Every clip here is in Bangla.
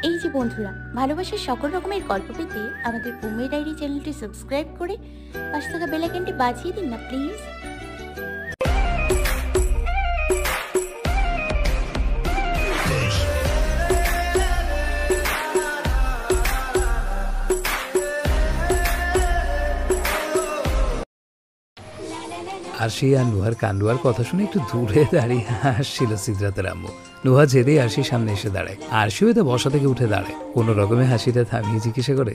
এই যে বন্ধুরা, ভালোবাসার সকল রকমের গল্প পেতে আমাদের উমের ডায়েরি চ্যানেলটি সাবস্ক্রাইব করে পাশে থাকা বেল আইকনটি বাজিয়ে দিন না প্লিজ। আরশি আর নুহার কান্ডুয়ার কথা শুনে একটু দূরে দাঁড়িয়ে হাসছিল সিদ্রাতের আম্মু। নুহা যেতেই আরশির সামনে এসে দাঁড়ায়। আরশিও এতে বসা থেকে উঠে দাঁড়ায়, কোনো রকমে হাসিটা থামিয়ে জিজ্ঞাসা করে,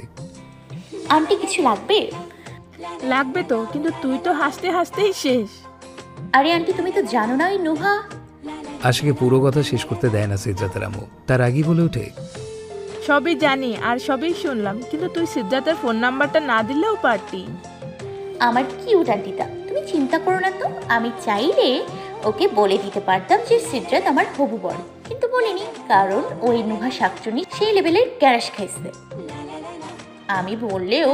আন্টি কিছু লাগবে? লাগবে তো, কিন্তু তুই তো হাসতে হাসতেই শেষ। আরে আন্টি তুমি তো জানো না ওই নুহা। আরশিকে পুরো কথা শেষ করতে দেয় না সিদ্রাতের আম্মু, তার আগেই বলে ওঠে, সবই জানি আর সবই শুনলাম, কিন্তু তুই সিদ্ধার্থের ফোন নাম্বারটা না দিলেও পারতি। আমার কিউট আন্টিটা, তুমি চিন্তা করো না তো। আমি চাইলে ওকে বলে দিতে পারতাম যে সিদ্ধার্থ আমার হবু বর, কিন্তু বলিনি, কারণ ওই নুহা শাকচুনি সেই লেভেলের গ্যারাস খাইছে। আমি বললেও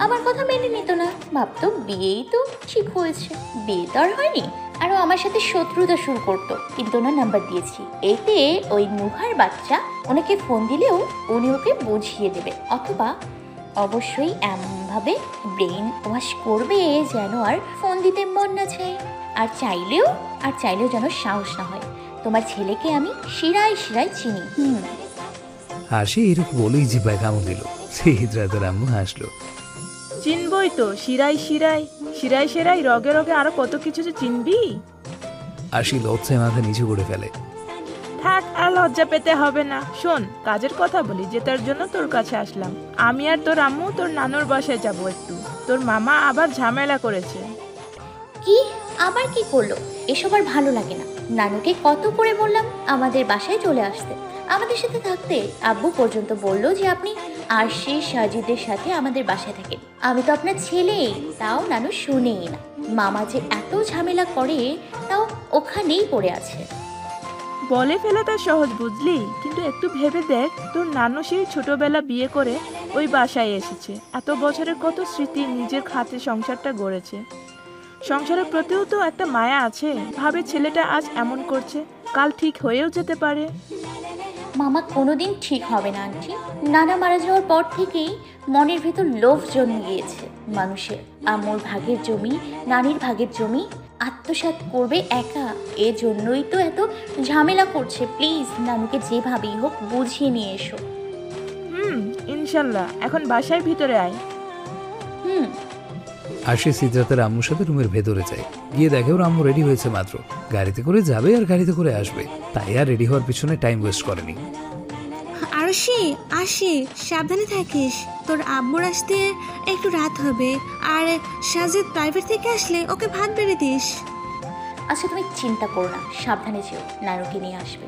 আমার কথা মেনে নিত না, ভাবতো বিয়েই তো ঠিক হয়েছে, বিয়ে তো আর হয়নি, আরও আমার সাথে শত্রুতা শুরু করতো। কিন্তু ওনার নাম্বার দিয়েছি, এতে ওই নুহার বাচ্চা ওনাকে ফোন দিলেও উনি ওকে বুঝিয়ে দেবে, অথবা অবশ্যই এমনভাবে ব্রেন ওয়াশ করবে যেন আর ফোন দিতে মন না চায়। আর চাইলেও যেন সাহস না হয়। তোমার ছেলেকে আমি শিরায় শিরায় চিনি। আরশি এরকম বলেই জিব্বায় কামড় দিল। সিদ্রাতের আম্মু হাসলো, চিনবই তো, শিরাই শিরাই শিরাই শিরাই রগে রগে আরো কত কিছু যে চিনবি। আরশি লজ্জায় মাথা নিচু করে ফেলে। থাক, আর লজ্জা পেতে হবে না। শোন, কাজের কথা বলি, যেটার জন্য তোর কাছে আসলাম। আমি আর তোর আম্মু তোর নানুর বাসায় যাব একটু। তোর মামা আবার ঝামেলা করেছে। কি? আবার কি করলো? এসব আর ভালো লাগে না। নানুকে কত করে বললাম আমাদের বাসায় চলে আসতে, আমাদের সাথে থাকতে। আব্বু পর্যন্ত বললো যে আপনি আরশি সাজিদের সাথে আমাদের বাসায় থাকেন, আমি তো আপনার ছেলে। তাও নানু শুনেই না। মামা যে এত ঝামেলা করে তাও ওখানেই পড়ে আছে। বলে ফেলাটা সহজ বুঝলি, কিন্তু একটু ভেবে দেখ, তোর নানু সেই ছোটবেলা বিয়ে করে ওই বাসায় এসেছে। এত বছরের কত স্মৃতি নিজের খাতে সংসারটা গড়েছে। সংসারের প্রতিও তো একটা মায়া আছে। ভাবে ছেলেটা আজ এমন করছে, কাল ঠিক হয়েও যেতে পারে। মামা কোনোদিন ঠিক হবে না আন্টি। নানা মারা যাওয়ার পর থেকেই মনের ভেতর লোভ জন্মে গিয়েছে মানুষের। আম্মুর ভাগের জমি, নানির ভাগের জমি আত্মসাৎ করবে একা, এজন্যই তো এত ঝামেলা করছে। প্লিজ নানুকে যেভাবেই হোক বুঝিয়ে নিয়ে এসো। ইনশাল্লাহ। এখন বাসায় ভিতরে আয়। আরশি সিদ্রাতের আম্মুর সাথে রুমের ভেতরে যায়। গিয়ে দেখে ওর আম্মু রেডি হয়েছে মাত্র। গাড়িতে করে যাবে আর গাড়িতে করে আসবে, তাই আর রেডি হওয়ার পিছনে টাইম ওয়েস্ট করেনি। আরশি আসি, সাবধানে থাকিস। তোর আব্বুর আসতে একটু রাত হবে, আর সাজিদ প্রাইভেট থেকে আসলে ওকে ভাত বেড়ে দিস। আচ্ছা তুমি চিন্তা করো না, সাবধানে যেও, নানুকে নিয়ে আসবে।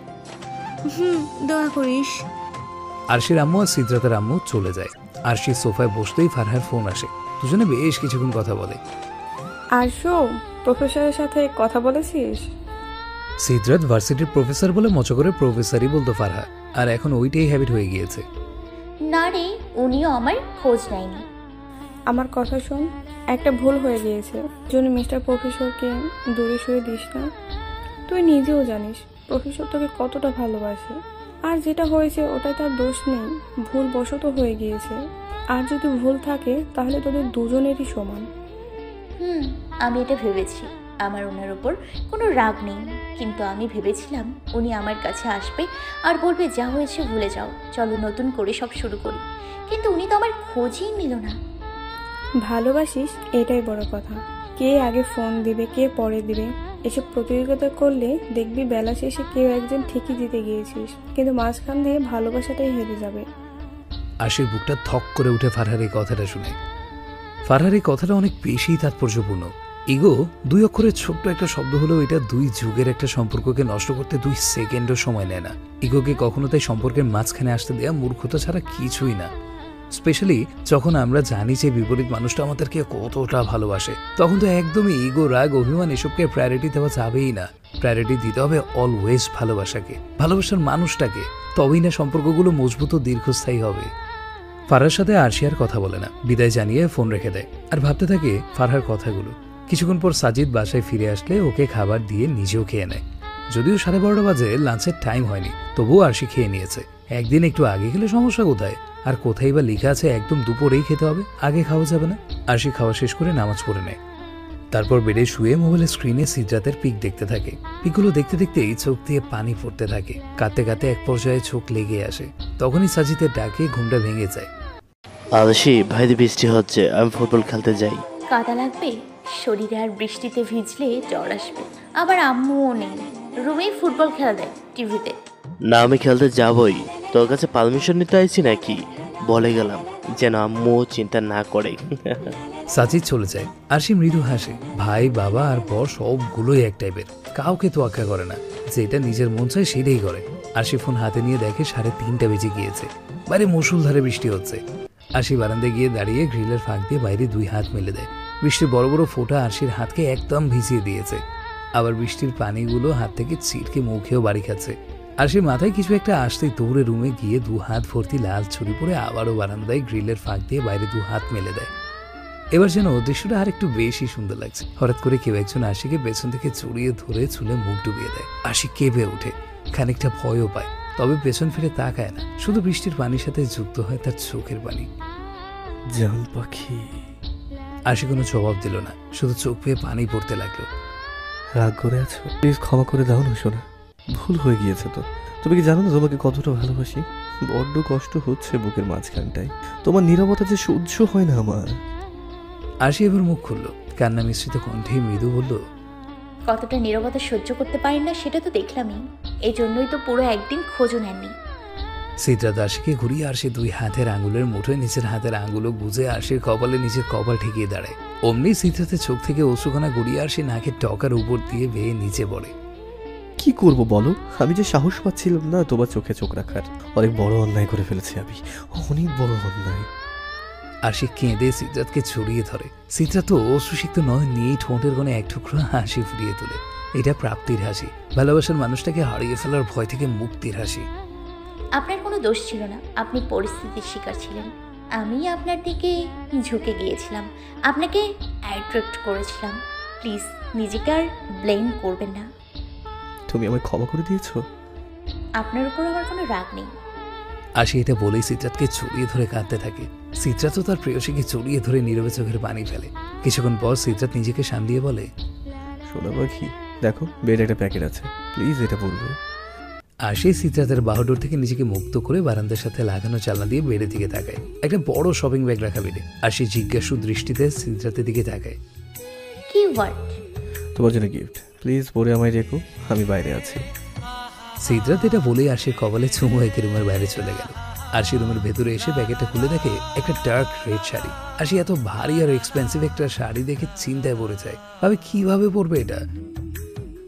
দোয়া করিস। আরশির আম্মু আর সিদ্রাতের আম্মু চলে যায়। আরশি সোফায় বসতেই ফারহার ফোন আসে। দুজনে বেশ কিছুক্ষণ কথা বলে। আরশো, প্রফেসরের সাথে কথা বলেছিস? সিদ্রাত ভার্সিটির প্রফেসর বলে মজা করে প্রফেসরই বলতো ফারহা, আর এখন ওইটাই হ্যাবিট হয়ে গিয়েছে। না রে, উনিও আমার খোঁজ নেয়নি। আমার কথা শোন, একটা ভুল হয়ে গিয়েছে। জন্য মিস্টার প্রফেসরকে দূরে সরে দিস না। তুই নিজেও জানিস প্রফেসর তোকে কতটা ভালোবাসে, আর যেটা হয়েছে ওটাই তার দোষ নেই, ভুল বশত হয়ে গিয়েছে। আর যদি ভুল থাকে তাহলে তোদের দুজনেরই সমান। আমি এটা ভেবেছি। আমার ওনার উপর কোনো রাগ নেই, কিন্তু আমি ভেবেছিলাম উনি আমার কাছে আসবে আর বলবে যা হয়েছে ভুলে যাও, চলো নতুন করে সব শুরু করি। কিন্তু উনি তো আমার খোঁজই নিল না। ভালোবাসিস এটাই বড় কথা। কে আগে ফোন দিবে, কে পরে দিবে, এসব প্রতিযোগিতা করলে দেখবি বেলা শেষে কেউ একজন ঠিকই জিতে গিয়েছিস, কিন্তু মাঝখান দিয়ে ভালোবাসাটাই হেরে যাবে। আশির বুকটা থক করে উঠে ফারহার এই কথাটা শুনে। ফারহার এই কথাটা অনেক বেশি তাৎপর্যপূর্ণ। ইগো দুই অক্ষরের ছোট্ট একটা শব্দ হলেও এটা দুই যুগের একটা সম্পর্ককে নষ্ট করতে 2 সেকেন্ডও সময় নেয় না। ইগোকে কখনো তাই সম্পর্কের মাঝখানে আসতে দেয়া মূর্খতা ছাড়া কিছুই না। স্পেশালি যখন আমরা জানি যে বিপরীত মানুষটা আমাদেরকে কতটা ভালোবাসে, তখন তো একদমই ইগো, রাগ, অভিমান এসবকে প্রায়োরিটি দেওয়া যাবেই না। প্রায়োরিটি দিতে হবে অলওয়েজ ভালোবাসাকে, ভালোবাসার মানুষটাকে। তবেই না সম্পর্কগুলো মজবুত ও দীর্ঘস্থায়ী হবে। ফারহার সাথে আরশি আর কথা বলে না, বিদায় জানিয়ে ফোন রেখে দেয় আর ভাবতে থাকে ফারহার কথাগুলো। কিছুক্ষণ পর সাজিদ বাসায় ফিরে আসলে ওকে খাবার দিয়ে নিজেও খেয়ে নেয়। যদিও 12:30 বাজে, লাঞ্চের টাইম হয়নি, তবুও আরশি খেয়ে নিয়েছে। একদিন একটু আগে খেলে সমস্যা কোথায়? আর কোথায় বা লেখা আছে একদম দুপুরেই খেতে হবে, আগে খাওয়া যাবে না? আরশি খাওয়া শেষ করে নামাজ পড়ে নেয়। তারপর বেডে শুয়ে মোবাইলের স্ক্রিনে সিদ্রাতের পিক দেখতে থাকে। পিকগুলো দেখতে দেখতেই চোখ দিয়ে পানি পড়তে থাকে। কাঁদতে কাঁদতে এক পর্যায়ে চোখ লেগে আসে। তখনই সাজিদের ডাকে ঘুমটা ভেঙে যায়। আরশি, ভাইরে বৃষ্টি হচ্ছে, আমি ফুটবল খেলতে যাই। কাদা লাগবে? শরীরে আর বৃষ্টিতে ভিজলে জ্বর আসবে। আবার আম্মুও নেই, রুমেই ফুটবল খেলা দেয় টিভিতে। না, আমি খেলতে যাবই। তোর কাছে পারমিশন নিতে আইছি নাকি? বলে গেলাম যেন আম্মু চিন্তা না করে। সাজিদ চলে যায়। আরশি মৃদু হাসে। ভাই, বাবা আর বর সবগুলোই এক টাইপের, কাউকে তোয়াক্কা করে না। যেটা নিজের মন চায় সেটাই করে। আরশি ফোন হাতে নিয়ে দেখে 3:30 বেজে গিয়েছে। বাইরে মুষলধারে বৃষ্টি হচ্ছে। আরশি বারান্দায় গিয়ে দাঁড়িয়ে গ্রিলের ফাঁক দিয়ে বাইরে 2 হাত মেলে দেয়। বৃষ্টির বড় বড় ফোঁটা আরশির হাতকে একদম ভিজিয়ে দিয়েছে। আবার বৃষ্টির পানিগুলো হাত থেকে ছিটকে মুখেও বাড়ি খাচ্ছে। আরশির মাথায় কিছু একটা আসতেই দৌড়ে রুমে গিয়ে 2 হাত ভর্তি লাল ছুরি পরে আবারও বারান্দায় গ্রিলের ফাঁক দিয়ে বাইরে 2 হাত মেলে দেয়। এবার যেন দৃশ্যটা আর একটু বেশি সুন্দর লাগছে। হঠাৎ করে কেউ একজন আশিকে পেছন থেকে জড়িয়ে ধরে চুলে মুখ ডুবিয়ে দেয়। আশি কেঁপে ওঠে, খানিকটা ভয়ও পায়, তবে পেছন ফিরে তাকায় না। শুধু বৃষ্টির পানির সাথে যুক্ত হয় তার চোখের পানি। জান পাখি। আশি কোনো জবাব দিল না, শুধু চোখ পেয়ে পানি পড়তে লাগলো। রাগ করে আছো? প্লিজ ক্ষমা করে দাও না সোনা, ভুল হয়ে গিয়েছে তো। তুমি কি জানো না তোমাকে কতটা ভালোবাসি? বড্ড কষ্ট হচ্ছে বুকের মাঝখানটায়, তোমার নীরবতা যে সহ্য হয় না আমার। আশি এবার মুখ খুললো, কান্না মিশ্রিত কণ্ঠে মৃদু বলল, কতটা নীরবতা সহ্য করতে পারেন না সেটা তো দেখলামই। এই জন্যই তো পুরো একদিন খোঁজও নেননি। সিদ্ধার্থ আশিকে ঘুরিয়ে আরশি 2 হাতের আঙুলের মুঠোয় নিজের হাতের আঙুলো গুজে আরশির কপালে নিজের কপাল ঠেকিয়ে দাঁড়ায়। অমনি সিদ্ধার্থের চোখ থেকে অশ্রুকণা গড়িয়ে আরশি নাকের টকার উপর দিয়ে বেয়ে নিচে পড়ে। কি করব বলো? আমি যে সাহস পাচ্ছিলাম না তোমার চোখে চোখ রাখার। অনেক বড় অন্যায় করে ফেলেছি আমি, অনেক বড় অন্যায়। আরশি কেঁদে সিদ্ধার্থকে ছড়িয়ে ধরে। সিদ্ধার্থ অশ্রুসিক্ত নয় নিয়েই ঠোঁটের কোণে এক টুকরো হাসি ফুটিয়ে তোলে। এটা প্রাপ্তির হাসি, ভালোবাসার মানুষটাকে হারিয়ে ফেলার ভয় থেকে মুক্তির হাসি। আপনার কোনো দোষ ছিল না, আপনি পরিস্থিতির শিকার ছিলেন। আমি আপনার দিকে ঝুঁকে গিয়েছিলাম, আপনাকে অ্যাট্রাক্ট করেছিলাম। প্লিজ নিজেকে আর ব্লেম করবেন না। তুমি আমায় ক্ষমা করে দিয়েছো? আপনার উপর আমার কোনো রাগ নেই। আশি এটা বলেই সিদ্ধার্থকে জড়িয়ে ধরে কাঁদতে থাকে। সিদ্ধার্থ তার প্রেয়সীকে জড়িয়ে ধরে নীরবে চোখের পানি ফেলে। কিছুক্ষণ পর সিদ্ধার্থ নিজেকে সামলিয়ে বলে, সোনা পাখি, দেখো বেড একটা প্যাকেট আছে, প্লিজ এটা পড়বে। আশি সিদ্ধার্থের বাহুডোর থেকে নিজেকে মুক্ত করে বারান্দার সাথে লাগানো চালনা দিয়ে বেডের দিকে তাকায়। একটা বড় শপিং ব্যাগ রাখা বেডে। আশি জিজ্ঞাসু দৃষ্টিতে সিদ্ধার্থের দিকে তাকায়। কি ওয়ার্ড? তোমার জন্য গিফট, প্লিজ পরে আমায় রেখো, আমি বাইরে আছি। সিদ্ধার্থ এটা বলেই আশির কপালে চুমু এঁকে রুমের বাইরে চলে গেল। আশি রুমের ভেতরে এসে প্যাকেটটা খুলে দেখে একটা ডার্ক রেড শাড়ি। আশি এত ভারী আর এক্সপেন্সিভ একটা শাড়ি দেখে চিন্তায় পড়ে যায়, ভাবে কিভাবে পরবে এটা।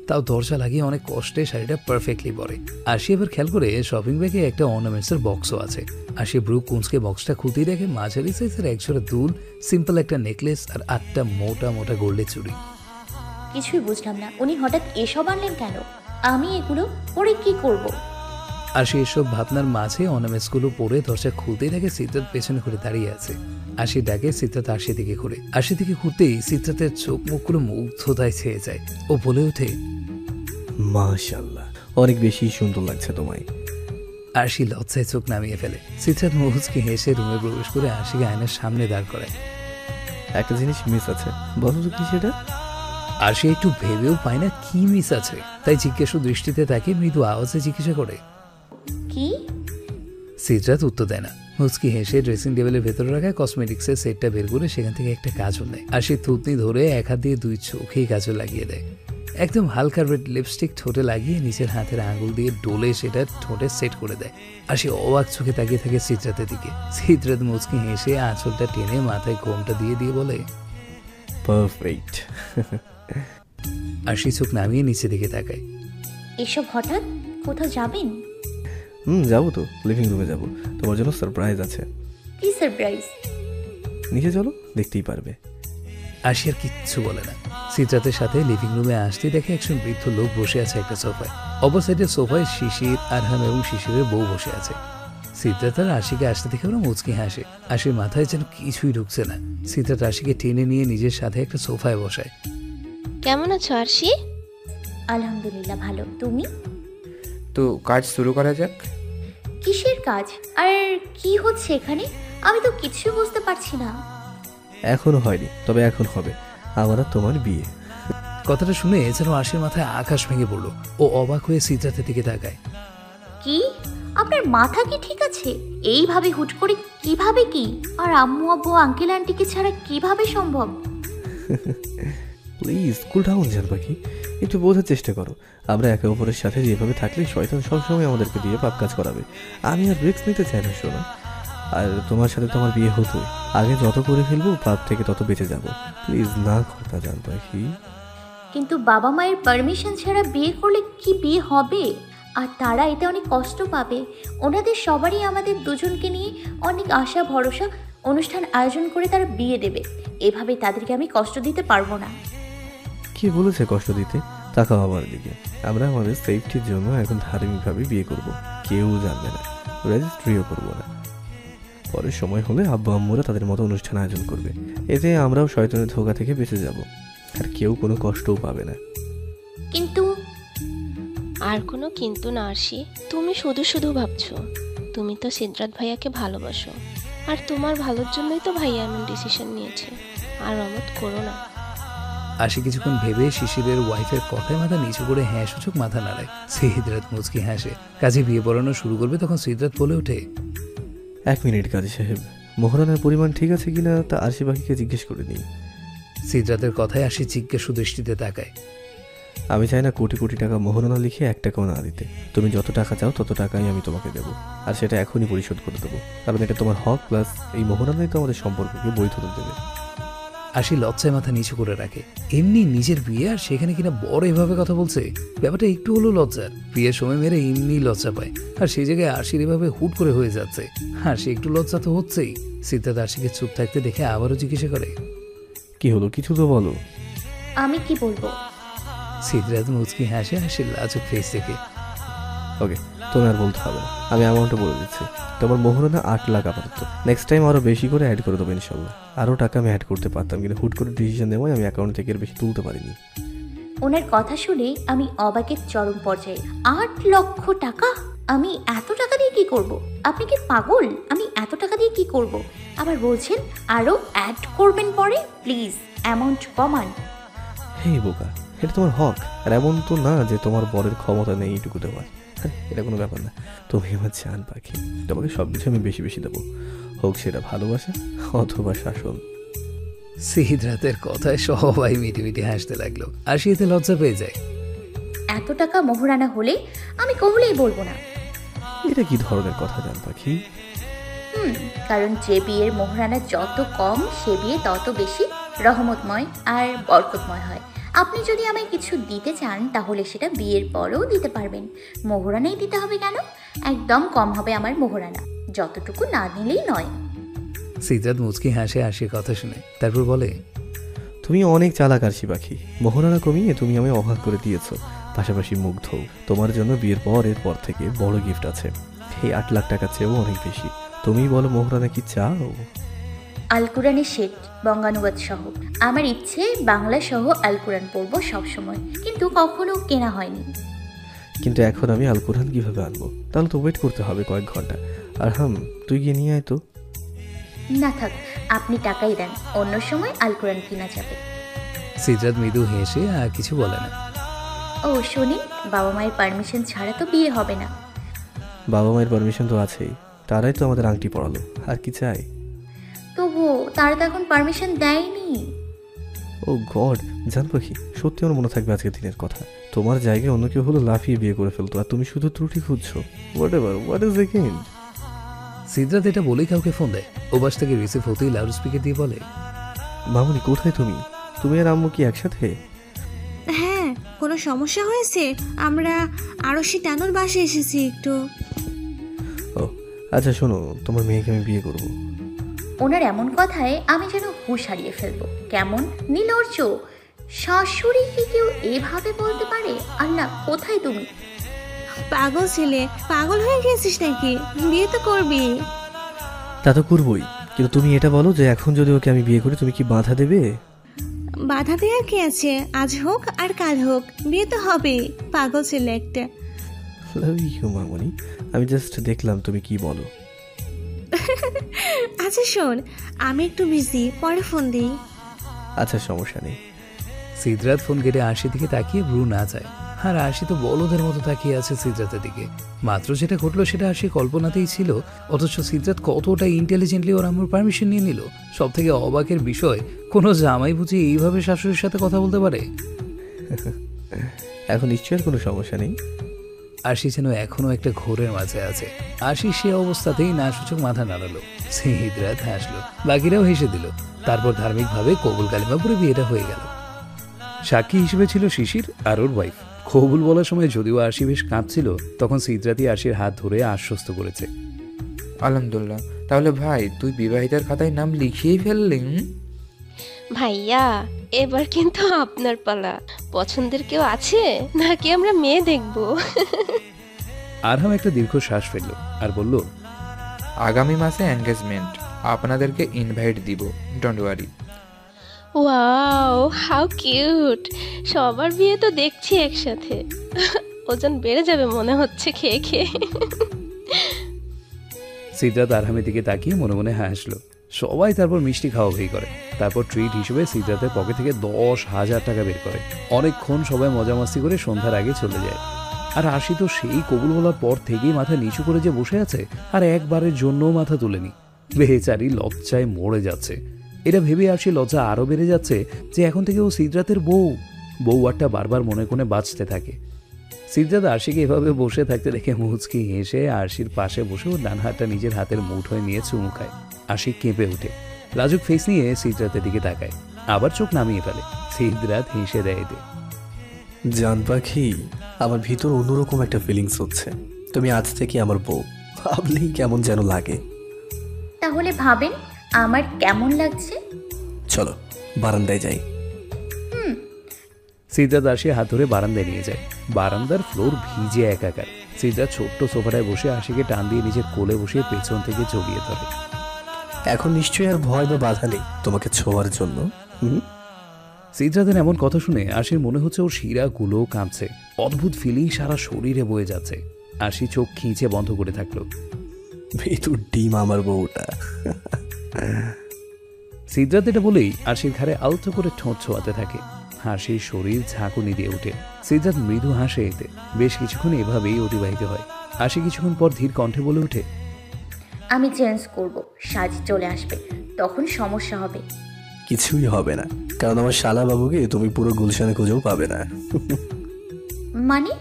তাও দরজা লাগিয়ে অনেক কষ্টে শাড়িটা পারফেক্টলি পরে। আশি এবার খেয়াল করে শপিং ব্যাগে একটা অর্নামেন্টসের বক্সও আছে। আশি ব্রু কুঞ্চকে বক্সটা খুঁটিয়ে দেখে মাঝারি সাইজের একজোড়া দুল, সিম্পল একটা নেকলেস আর 8টা মোটা মোটা গোল্ডের চুড়ি। কিছুই বুঝলাম না, উনি হঠাৎ এসব আনলেন কেন? আমি এগুলো পরে কি করব? আশি এসব ভাবনার মাঝে অর্নামেন্টসগুলো পরে দরজা খুলতেই দেখে সিদ্ধার্থ পেছনে ঘুরে দাঁড়িয়ে আছে। আশি ডাকে, সিদ্ধার্থ আশি দিকে ঘুরে। আশি দিকে ঘুরতেই সিদ্ধার্থের চোখ মুখগুলো মুগ্ধতায় ছেয়ে যায়। ও বলে ওঠে, মাশাআল্লাহ, অনেক বেশি সুন্দর লাগছে তোমায়। আশি লজ্জায় চোখ নামিয়ে ফেলে। সিদ্ধার্থ মুচকি হেসে রুমে প্রবেশ করে আশিকে আয়নার সামনে দাঁড় করায়। একটা জিনিস মিস আছে, বলো তো কি সেটা? আশি একটু ভেবেও পায় না কি মিস আছে, তাই জিজ্ঞাসু দৃষ্টিতে তাকে মৃদু আওয়াজে জিজ্ঞাসা করে, কি? সিদ্ধার্থ উত্তর দেয় না। মুচকি হেসে ড্রেসিং টেবিলের ভেতরে রাখা কসমেটিক্সের সেটটা বের করে সেখান থেকে একটা কাজল নেয়। আশি থুতনি ধরে এক হাত দিয়ে 2 চোখেই কাজল লাগিয়ে দেয়। একদম হালকা রেড লিপস্টিক ঠোঁটে লাগিয়ে নিচের হাতের আঙুল দিয়ে ডোলে সেটা ঠোঁটে সেট করে দেয়। আশি অবাক চোখে তাকিয়ে থাকে সিদ্ধার্থের দিকে। সিদ্ধার্থ মুচকি হেসে আঁচলটা টেনে মাথায় কোমটা দিয়ে দিয়ে বলে, পারফেক্ট। আশি চোখ নামিয়ে নিচে দিকে তাকায়। এসব হঠাৎ? কোথাও যাবেন? যাবো তো, লিভিং রুমে যাবো, তোমার জন্য সারপ্রাইজ আছে। কি সারপ্রাইজ? নিচে চলো, দেখতেই পারবে। আশি আর কিচ্ছু বলে না। সিদ্ধার্থের সাথে লিভিং রুমে আসতে দেখে একজন বৃদ্ধ লোক বসে আছে একটা সোফায়। অপর সাইডে সোফায় শিশির, আরহাম এবং শিশিরের বউ বসে আছে। সিদ্ধার্থ আর আশিকে আসতে দেখে ওরা মুচকি হাসে। আশির মাথায় যেন কিছুই ঢুকছে না। সিদ্ধার্থ আশিকে টেনে নিয়ে নিজের সাথে একটা সোফায় বসায়। কেমন আছো আরশি? আলহামদুলিল্লাহ ভালো, তুমি? তো কাজ শুরু করা যাক। কিসের কাজ আর কি হচ্ছে এখানে? আমি তো কিছু বুঝতে পারছি না। এখনো হয়নি, তবে এখন হবে আমার আর তোমার বিয়ে। কথাটা শুনে যেন আশির মাথায় আকাশ ভেঙে পড়লো। ও অবাক হয়ে সিদ্ধার্থের দিকে তাকায়। কি? আপনার মাথা কি ঠিক আছে? এইভাবে হুট করে কিভাবে কি? আর আম্মু আব্বু আঙ্কেল আন্টিকে ছাড়া কিভাবে সম্ভব? প্লিজ কুল ডাউন জানবাকি, একটু বোঝার চেষ্টা করো। আমরা একে অপরের সাথে যেভাবে থাকলে শয়তান সবসময় আমাদেরকে দিয়ে পাপ কাজ করাবে। আমি আর রিস্ক নিতে চাই না শোনা। আর তোমার সাথে তো আমার বিয়ে হতোই, আগে যত করে ফেলবো পাপ থেকে তত বেঁচে যাব। প্লিজ না কথা জানবাকি। কিন্তু বাবা মায়ের পারমিশন ছাড়া বিয়ে করলে কি বিয়ে হবে? আর তারা এতে অনেক কষ্ট পাবে। ওনাদের সবারই আমাদের দুজনকে নিয়ে অনেক আশা ভরসা, অনুষ্ঠান আয়োজন করে তারা বিয়ে দেবে। এভাবে তাদেরকে আমি কষ্ট দিতে পারবো না। কি বলেছে কষ্ট দিতে? তাকাও আমার দিকে। আমরা আমাদের সেফটির জন্য এখন ধার্মিকভাবে বিয়ে করব, কেউ জানবে না, রেজিস্ট্রিও করবো না। পরে সময় হলে আব্বু আম্মুরা তাদের মতো অনুষ্ঠান আয়োজন করবে। এতে আমরাও শয়তানের ধোঁকা থেকে বেঁচে যাব, আর কেউ কোনো কষ্টও পাবে না। কিন্তু আর কোনো কিন্তু না আরশি, তুমি শুধু শুধু ভাবছো। তুমি তো সিদ্ধার্থ ভাইয়াকে ভালোবাসো, আর তোমার ভালোর জন্যই তো ভাইয়া এমন ডিসিশন নিয়েছে। আর অমত করো না। আশি কিছুক্ষণ ভেবে শিশিরের ওয়াইফের কথায় মাথা নিচু করে হ্যাঁ সূচক মাথা নাড়ায়। সিদ্ধার্থ মুচকি হাসে। কাজে বিয়ে পড়ানো শুরু করবে তখন সিদ্ধার্থ বলে ওঠে, 1 মিনিট কাজী সাহেব, মোহরানার পরিমাণ ঠিক আছে কিনা তা আশি বাকিকে জিজ্ঞেস করে নিই। সিদ্ধার্থের কথায় আশি জিজ্ঞাসু দৃষ্টিতে তাকায়। আমি চাই না কোটি কোটি টাকা মোহরানা লিখে 1 টাকাও না দিতে। তুমি যত টাকা চাও তত টাকাই আমি তোমাকে দেবো, আর সেটা এখনই পরিশোধ করে দেবো, কারণ এটা তোমার হক, প্লাস এই মোহরানাই তো আমাদের সম্পর্ককে বৈধতা দেবে। আশি লজ্জায় মাথা নিচু করে রাখে। এমনি নিজের বিয়ে, আর সেখানে কিনা বড় এভাবে কথা বলছে। ব্যাপারটা একটু হলো লজ্জার। বিয়ের সময় মেরে এমনি লজ্জা পায়, আর সেই জায়গায় আশির এভাবে হুট করে হয়ে যাচ্ছে। আর সে একটু লজ্জা তো হচ্ছেই। সিদ্ধার্থ আশিকে চুপ থাকতে দেখে আবারও জিজ্ঞাসা করে, কি হলো, কিছু তো বলো। আমি কি বলবো? সিদ্ধার্থ মুচকি হাসে, আশির লাজুক ফেস দেখে। ওকে, তুমি আর বলতে হবে না, আমি অ্যামাউন্টটা বলে দিচ্ছি। তোমার মোহরানা 8 লাখ আপাতত। নেক্সট টাইম আরও বেশি করে অ্যাড করে দেবো ইনশাল্লাহ। আরও টাকা আমি অ্যাড করতে পারতাম, কিন্তু হুট করে ডিসিশন নেওয়ায় আমি অ্যাকাউন্ট থেকে এর বেশি তুলতে পারিনি। ওনার কথা শুনে আমি অবাকের চরম পর্যায়ে। 8 লক্ষ টাকা? আমি এত টাকা দিয়ে কি করব? আপনি কি পাগল? আমি এত টাকা দিয়ে কি করব? আবার বলছেন আরো অ্যাড করবেন পরে। প্লিজ অ্যামাউন্ট কমান। হেই বোকা, এটা তোমার হক, আর এমন তো না যে তোমার বরের ক্ষমতা নেই এইটুকু দেওয়ার। আরে এটা কোনো ব্যাপার না, তুমি আমার জান পাখি, তোমাকে সব কিছু আমি বেশি বেশি দেবো, হোক সেটা ভালোবাসা অথবা শাসন। সিদ্ধার্থের কথায় সবাই মিটি মিটি হাসতে লাগলো। আশি এতে লজ্জা পেয়ে যায়। এত টাকা মোহরানা হলে আমি কখনোই বলবো না। এটা কি ধরনের কথা জান পাখি? কারণ যে বিয়ের মোহরানা যত কম, সে বিয়ে তত বেশি রহমতময় আর বরকতময় হয়। আপনি যদি আমায় কিছু দিতে চান তাহলে সেটা বিয়ের পরেও দিতে পারবেন। মোহরানাই দিতে হবে কেন? একদম কম হবে আমার মোহরানা, যতটুকু না নিলেই নয়। সিদ্ধার্থ মুচকি হাসে আশির কথা শুনে, তারপর বলে, তুমি অনেক চালাক আরশি পাখি। মোহরানা কমিয়ে তুমি আমায় অবাক করে দিয়েছো, পাশাপাশি মুগ্ধ। তোমার জন্য বিয়ের পর থেকে বড় গিফট আছে, এই 8 লাখ টাকা চেয়েও অনেক বেশি। তুমি বলো মোহরানা কি চাও? আল কোরআনের শেঠ বঙ্গানুবাদ সহ। আমার ইচ্ছে বাংলা সহ আল কোরআন পড়বো সবসময়, কিন্তু কখনো কেনা হয়নি। কিন্তু এখন আমি আল কোরআন কিভাবে আনবো? তাহলে তো ওয়েট করতে হবে কয়েক ঘন্টা। আর তুই গিয়ে নিয়ে আয় তো। না থাক, আপনি টাকাই দেন, অন্য সময় আল কোরআন কিনা যাবে। সিদ্ধার্থ মৃদু হেসে আর কিছু বলে না। ও শোনেন, বাবা মায়ের পারমিশন ছাড়া তো বিয়ে হবে না। বাবা মায়ের পারমিশন তো আছেই, তারাই তো আমাদের আংটি পড়ালো, আর কি চাই? তবুও তারা তো এখন পারমিশন দেয়নি। ও গড, জান পাখি, সত্যি আমার মনে থাকবে আজকের দিনের কথা। তোমার জায়গায় অন্য কেউ হলো লাফিয়ে বিয়ে করে ফেলতো, আর তুমি শুধু ত্রুটি খুঁজছো। What is again? সিদ্ধার্থ এটা বলেই কাউকে ফোন দেয়। ওপাশ থেকে রিসিভ হতেই লাউড স্পিকার দিয়ে বলে, মামুনি কোথায় তুমি? তুমি আর আম্মু কি একসাথে? হ্যাঁ, কোনো সমস্যা হয়েছে? আমরা আরশি টানুর বাসায় এসেছি একটু। ও আচ্ছা, শোনো, তোমার মেয়েকে আমি বিয়ে করবো। ওনার এমন কথায় আমি যেন হুঁশ হারিয়ে ফেলবো। কেমন নির্লজ্জ! শাশুড়িকে কেউ এভাবে বলতে পারে? আল্লাহ, কোথায় তুমি? পাগল ছেলে, পাগল হয়ে গেছিস নাকি? বিয়ে তো করবি। তা তো করবোই, কিন্তু তুমি এটা বলো যে এখন যদি ওকে আমি বিয়ে করি তুমি কি বাধা দেবে? বাধা দেওয়ার কি আছে? আজ হোক আর কাল হোক, বিয়ে তো হবে। পাগল ছেলে একটা। লাভ ইউ মামনি। আমি জাস্ট দেখলাম তুমি কি বলো। আচ্ছা শোন, আমি একটু বিজি, পরে ফোন দিই। আচ্ছা সমস্যা নেই। সিদ্ধার্থ ফোন কেটে আশির দিকে তাকিয়ে ভ্রু না যায়। আর আশি তো বলদের মতো তাকিয়ে আছে সিদ্ধার্থের দিকে। মাত্র যেটা ঘটলো সেটা আশি কল্পনাতেই ছিল, অথচ সিদ্ধার্থ কতটা ইন্টেলিজেন্টলি ওর আম্মুর পারমিশন নিয়ে নিল। সব থেকে অবাকের বিষয়, কোনো জামাই বুঝি এইভাবে শাশুড়ির সাথে কথা বলতে পারে? এখন নিশ্চয়ই কোনো সমস্যা নেই। আশি যেন এখনো একটা ঘোরের মাঝে আছে। আশি সে অবস্থাতেই না সূচক মাথা নাড়ালো। সিদ্ধার্থ হাসলো, বাকিরাও হেসে দিল। তারপর ধার্মিকভাবে কবুল কালিমা পড়ে বিয়েটা হয়ে গেল। সাক্ষী হিসেবে ছিল শিশির আর ওর ওয়াইফ। কবুল বলার সময় যদিও আশি বেশ কাঁপছিল, তখন সিদ্ধার্থই আশির হাত ধরে আশ্বস্ত করেছে। আলহামদুলিল্লাহ। তাহলে ভাই তুই বিবাহিতার খাতায় নাম লিখিয়েই ফেললি? ভাইয়া এবার কিন্তু আপনার পালা। পছন্দের কেউ আছে নাকি আমরা মেয়ে দেখবো? আরহাম একটা দীর্ঘ শ্বাস ফেলল আর বলল, আগামী মাসে এনগেজমেন্ট, আপনাদেরকে ইনভাইট দিব, don't worry. Wow how cute! সবার বিয়ে তো দেখছি একসাথে। ওজন বেড়ে যাবে মনে হচ্ছে খেয়ে খেয়ে। সিদ্ধার্থ আরহামের দিকে তাকিয়ে মনে মনে হাসলো। সবাই তারপর মিষ্টি খাওয়া ভেই করে। তারপর ট্রিট হিসেবে সিদ্ধার্থের পকেট থেকে 10,000 টাকা বের করে। অনেকক্ষণ সবাই মজামাস্তি করে সন্ধ্যার আগে চলে যায়। আর আশি তো সেই কবুল বলার পর থেকেই মাথা নিচু করে যে বসে আছে, আর একবারের জন্যও মাথা তোলেনি। বেচারি লজ্জায় মরে যাচ্ছে। এটা ভেবে আশি লজ্জা আরও বেড়ে যাচ্ছে যে এখন থেকে ও সিদ্ধার্থের বউ আরটা বারবার মনে কোণে বাঁচতে থাকে। সিদ্ধার্থ আশিকে এভাবে বসে থাকতে দেখে মুচকি হেসে আশির পাশে বসে ও ডান হাতটা নিজের হাতের মুঠোয় নিয়ে চুমু খায়। আশি কেঁপে ওঠে, লাজুক ফেস নিয়ে সিদ্ধার্থের দিকে তাকায়, আবার চোখ নামিয়ে ফেলে। সিদ্ধার্থ হেসে দেয়। জান পাখি, আমার ভিতর অন্যরকম একটা ফিলিংস হচ্ছে। তুমি আজ থেকে আমার বউ, ভাবলেই কেমন যেন লাগে। তাহলে ভাবেন আমার কেমন লাগছে। চলো বারান্দায় যাই। সিদ্ধার্থ আশি হাত ধরে বারান্দায় নিয়ে যায়। বারান্দার ফ্লোর ভিজে একাকার। সিদ্ধার্থ ছোট্ট সোফাটায় বসে আশিকে টান দিয়ে নিজের কোলে বসিয়ে পেছন থেকে জড়িয়ে ধরে। এখন নিশ্চয়ই আর ভয় বা বাধা নেই তোমাকে ছোঁয়ার জন্য। সিদ্ধার্থের এমন কথা শুনে আশির মনে হচ্ছে ওর শিরাগুলো কাঁপছে। অদ্ভুত ফিলিং সারা শরীরে বয়ে যাচ্ছে। আশি চোখ খিঁচে বন্ধ করে থাকলো। ভিতর ডিম আমার বউটা। সিদ্ধার্থ এটা বলেই আশির ঘাড়ে আলতো করে ঠোঁট ছোঁয়াতে থাকে। হাসির শরীর ঝাঁকুনি দিয়ে ওঠে। সিদ্ধার্থ মৃদু হাসে এতে। বেশ কিছুক্ষণ এভাবেই অতিবাহিত হয়। আশি কিছুক্ষণ পর ধীর কণ্ঠে বলে ওঠে, আমি চেঞ্জ করব, সাজ চলে আসবে, তখন সমস্যা হবে। কিছুই হবে না, কারণ আমার শালা বাবুকে তুমি পুরো গুলশানে খুঁজেও পাবে না। মানে?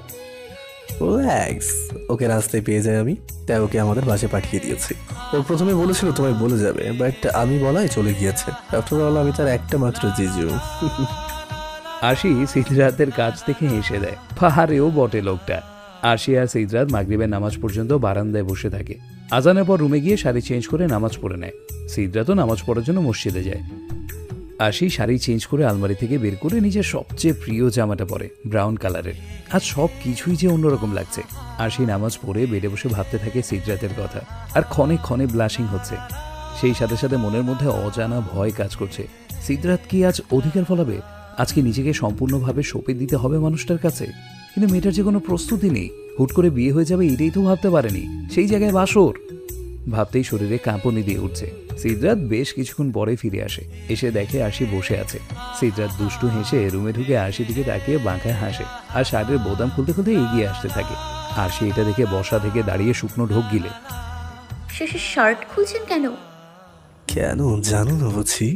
রিল্যাক্স, ওকে রাস্তায় পেয়ে যাই আমি, তাই ওকে আমাদের বাসে পাঠিয়ে দিয়েছি। ও প্রথমে বলেছিল তোমায় বলে যাবে, বাট আমি বলাই চলে গিয়েছে। আফটার অল আমি তার একটা মাত্র জিজু। আশি সিদ্ধার্থের কাছ থেকে হেসে দেয়। পাহাড়েও বটে লোকটা। আশি আর সিদ্ধার্থ মাগরিবের নামাজ পর্যন্ত বারান্দায় বসে থাকে। আজানের পর রুমে গিয়ে শাড়ি চেঞ্জ করে নামাজ পড়ে নেয়। সিদ্ধার্থও নামাজ পড়ার জন্য মসজিদে যায়। আশি শাড়ি চেঞ্জ করে আলমারি থেকে বের করে নিজের সবচেয়ে প্রিয় জামাটা পরে, ব্রাউন কালারের। আজ সব কিছুই যে অন্যরকম লাগছে। আশি নামাজ পড়ে বেডে বসে ভাবতে থাকে সিদ্ধার্থের কথা, আর ক্ষণে ক্ষণে ব্লাশিং হচ্ছে। সেই সাথে সাথে মনের মধ্যে অজানা ভয় কাজ করছে। সিদ্ধার্থ কি আজ অধিকার ফলাবে? আজকে নিজেকে সম্পূর্ণভাবে সঁপে দিতে হবে মানুষটার কাছে। কিন্তু মেয়েটার যে কোনো প্রস্তুতি নেই। হুট করে বিয়ে হয়ে যাবে এটাই তো ভাবতে পারেনি। সেই জায়গায় বাসর। ভাবতেই শরীরে কাঁপুনি দিয়ে উঠছে। সিদ্ধার্থ বেশ কিছুক্ষণ পরে ফিরে আসে। এসে দেখে আশি বসে আছে। সিদ্ধার্থ দুষ্টু হেসে রুমে ঢুকে আশির দিকে তাকিয়ে বাঁকায় হাসে আর শার্টের বোতাম খুলতে খুলতে এগিয়ে আসতে থাকে। আশি এটা দেখে বসা থেকে দাঁড়িয়ে শুকনো ঢোক গিলে, শেষে শার্ট খুলছেন কেন? কেন জানো না বুঝি?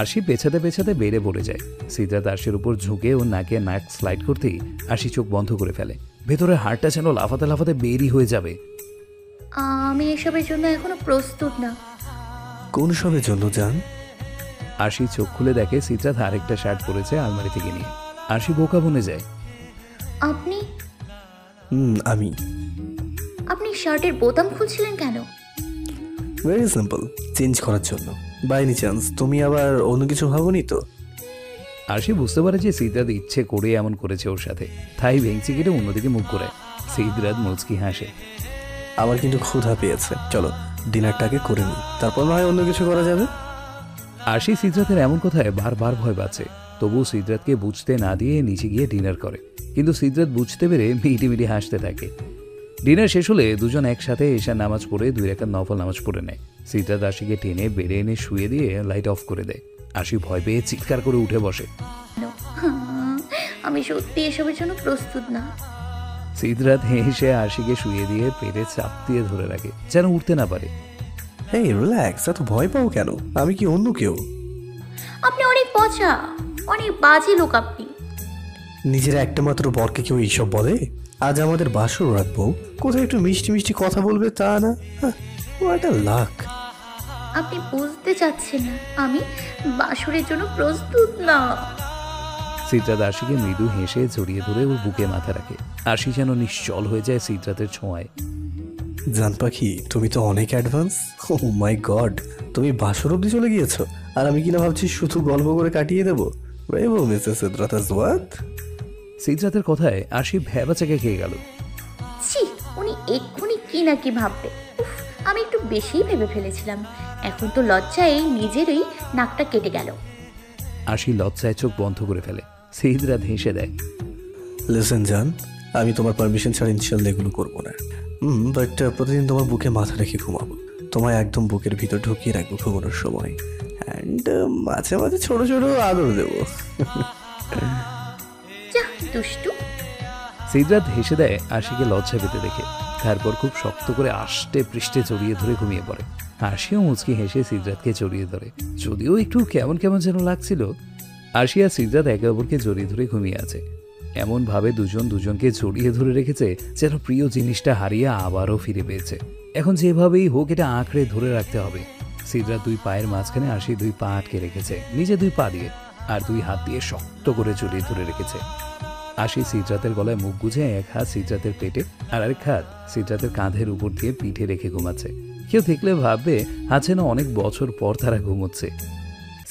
আশি পেছাতে পেছাতে বেড়ে পড়ে যায়। সিদ্ধার্থ আশির উপর ঝুঁকে ও নাকে নাক স্লাইড করতেই আশি চোখ বন্ধ করে ফেলে। ভেতরে হাড়টা যেন লাফাতে লাফাতে বেরই হয়ে যাবে। আমি এসবের জন্য এখনো প্রস্তুত না। কোন সবের জন্য জান? আশি চোখ খুলে দেখে সিদ্ধার্থ আরেকটা শার্ট পরেছে আলমারি থেকে নিয়ে। আশি বোকা বনে যায়। আপনি আমি আপনি শার্টের বোতাম খুলছিলেন কেন? ভেরি সিম্পল, চেঞ্জ করার জন্য। বাই এনি চান্স তুমি আবার অন্য কিছু ভাবোনি তো? আশি বুঝতে পারে যে সিদ্ধার্থ ইচ্ছে করে এমন করেছে ওর সাথে, তাই ভেঙচি কেটে অন্যদিকে মুখ করে। সিদ্ধার্থ মুচকি হাসে। আমার কিন্তু ক্ষুধা পেয়েছে, চলো ডিনারটাকে করে নিই, তারপর না হয় অন্য কিছু করা যাবে। আশি সিদ্ধাতের এমন কথায় বারবার ভয় পাচ্ছে, তবুও সিদ্ধাতকে বুঝতে না দিয়ে নিচে গিয়ে ডিনার করে। কিন্তু সিদ্ধাত বুঝতে পেরে মিটি হাসতে থাকে। ডিনার শেষ হলে দুজন একসাথে এশার নামাজ পড়ে 2 রাকাত নফল নামাজ পড়ে নেয়। সিদ্ধাত আশিকে টেনে বেডে এনে শুয়ে দিয়ে লাইট অফ করে দেয়। আশি ভয় পেয়ে চিৎকার করে উঠে বসে। আমি সত্যি এসবের জন্য প্রস্তুত না। সিদ্ধাত হেসে আশিকে শুয়ে দিয়ে পেটে চাপ দিয়ে ধরে রাখে, যেন উঠতে না পারে। হেই রিল্যাক্স, এত ভয় পাও কেন? আমি কি অন্য কেউ? আপনি অনেক পচা, অনেক বাজে লোক আপনি। নিজের একটা মাত্র বরকে কেউ এইসব বলে? আজ আমাদের বাসর রাখবো, কোথায় একটু মিষ্টি মিষ্টি কথা বলবে তা না। ও একটা লাক। আপনি বুঝতে চাচ্ছেন না, আমি বাসরের জন্য প্রস্তুত না। সিদ্ধাত আশিকে মৃদু হেসে জড়িয়ে ধরে ওর বুকে মাথা রাখে। আশি যেন নিশ্চল হয়ে যায় সিদ্ধাতের ছোঁয়ায়। জান পাখি, তুমি তো অনেক অ্যাডভান্স। ও মাই গড, তুমি বাসর অব্দি চলে গিয়েছো, আর আমি কিনা ভাবছি শুধু গল্প করে কাটিয়ে দেবো। রেবো মিসেস সিদ্ধাত আজওয়াত। সিদ্ধাতের কথায় আশি ভ্যাবাচাকে খেয়ে গেল। ছি, উনি এক্ষুনি কি না কি ভাববে। উফ, আমি একটু বেশিই ভেবে ফেলেছিলাম। এখন তো লজ্জায় নিজেরই নাকটা কেটে গেল। আশি লজ্জায় চোখ বন্ধ করে ফেলে। সিদ্ধাত হেসে দেয়। লিসেন জান, আমি তোমার পারমিশন ছাড়া ইনশাল্লাহ এগুলো করবো না। বাট প্রতিদিন তোমার বুকে মাথা রেখে ঘুমাবো, তোমায় একদম বুকের ভিতর ঢুকিয়ে রাখবো ঘুমানোর সময়, অ্যান্ড মাঝে মাঝে ছোট ছোট আদর দেবো। যা দুষ্টু। সিদ্ধাত হেসে দেয় আশিকে লজ্জা পেতে দেখে। তারপর খুব শক্ত করে আষ্টে পৃষ্ঠে জড়িয়ে ধরে ঘুমিয়ে পড়ে। আশিও মুচকি হেসে সিদ্ধাতকে জড়িয়ে ধরে, যদিও একটু কেমন কেমন যেন লাগছিল। আশি আর সিদ্ধাত একে অপরকে জড়িয়ে ধরে ঘুমিয়ে আছে। এমন ভাবে দুজন দুজনকে জড়িয়ে ধরে রেখেছে যেন প্রিয় জিনিসটা হারিয়ে আবারও ফিরে পেয়েছে। এখন যেভাবেই হোক এটা আঁকড়ে ধরে রাখতে হবে। সিদ্ধাত 2 পায়ের মাঝখানে আশি 2 পা আটকে রেখেছে নিজে 2 পা দিয়ে, আর 2 হাত দিয়ে শক্ত করে জড়িয়ে ধরে রেখেছে। আশি সিদ্ধাতের গলায় মুখ গুজে এক হাত সিদ্ধাতের পেটে আর আরেক হাত সিদ্ধাতের কাঁধের উপর দিয়ে পিঠে রেখে ঘুমাচ্ছে। কেউ দেখলে ভাববে আজ যেন অনেক বছর পর তারা ঘুমোচ্ছে।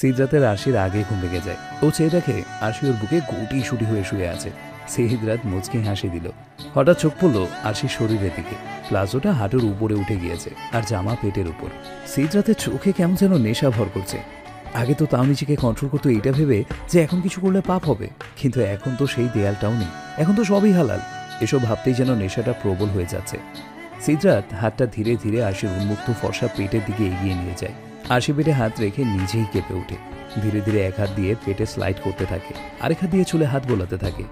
সিদ্ধাতের আশির আগে ঘুম ভেঙে যায়। ও চেয়ে দেখে আশি ওর বুকে গুটি সুটি হয়ে শুয়ে আছে। সিদ্ধাত মুচকি হাসি দিল। হঠাৎ চোখ পড়লো আশির শরীরের দিকে। প্লাজোটা হাঁটুর উপরে উঠে গিয়েছে আর জামা পেটের উপর। সিদ্ধাতের চোখে কেমন যেন নেশা ভর করছে। আগে তো তাও নিজেকে কন্ট্রোল করতো এইটা ভেবে যে এখন কিছু করলে পাপ হবে, কিন্তু এখন তো সেই দেয়ালটাও নেই, এখন তো সবই হালাল। এসব ভাবতেই যেন নেশাটা প্রবল হয়ে যাচ্ছে। সিদ্ধাত হাতটা ধীরে ধীরে আশির উন্মুক্ত ফর্সা পেটের দিকে এগিয়ে নিয়ে যায়। আশি পেটে হাত রেখে নিজেই কেঁপে ওঠে। ধীরে ধীরে এক হাত দিয়ে পেটে স্লাইড করতে থাকে, আরেক হাত দিয়ে চুলে হাত বোলাতে থাকে।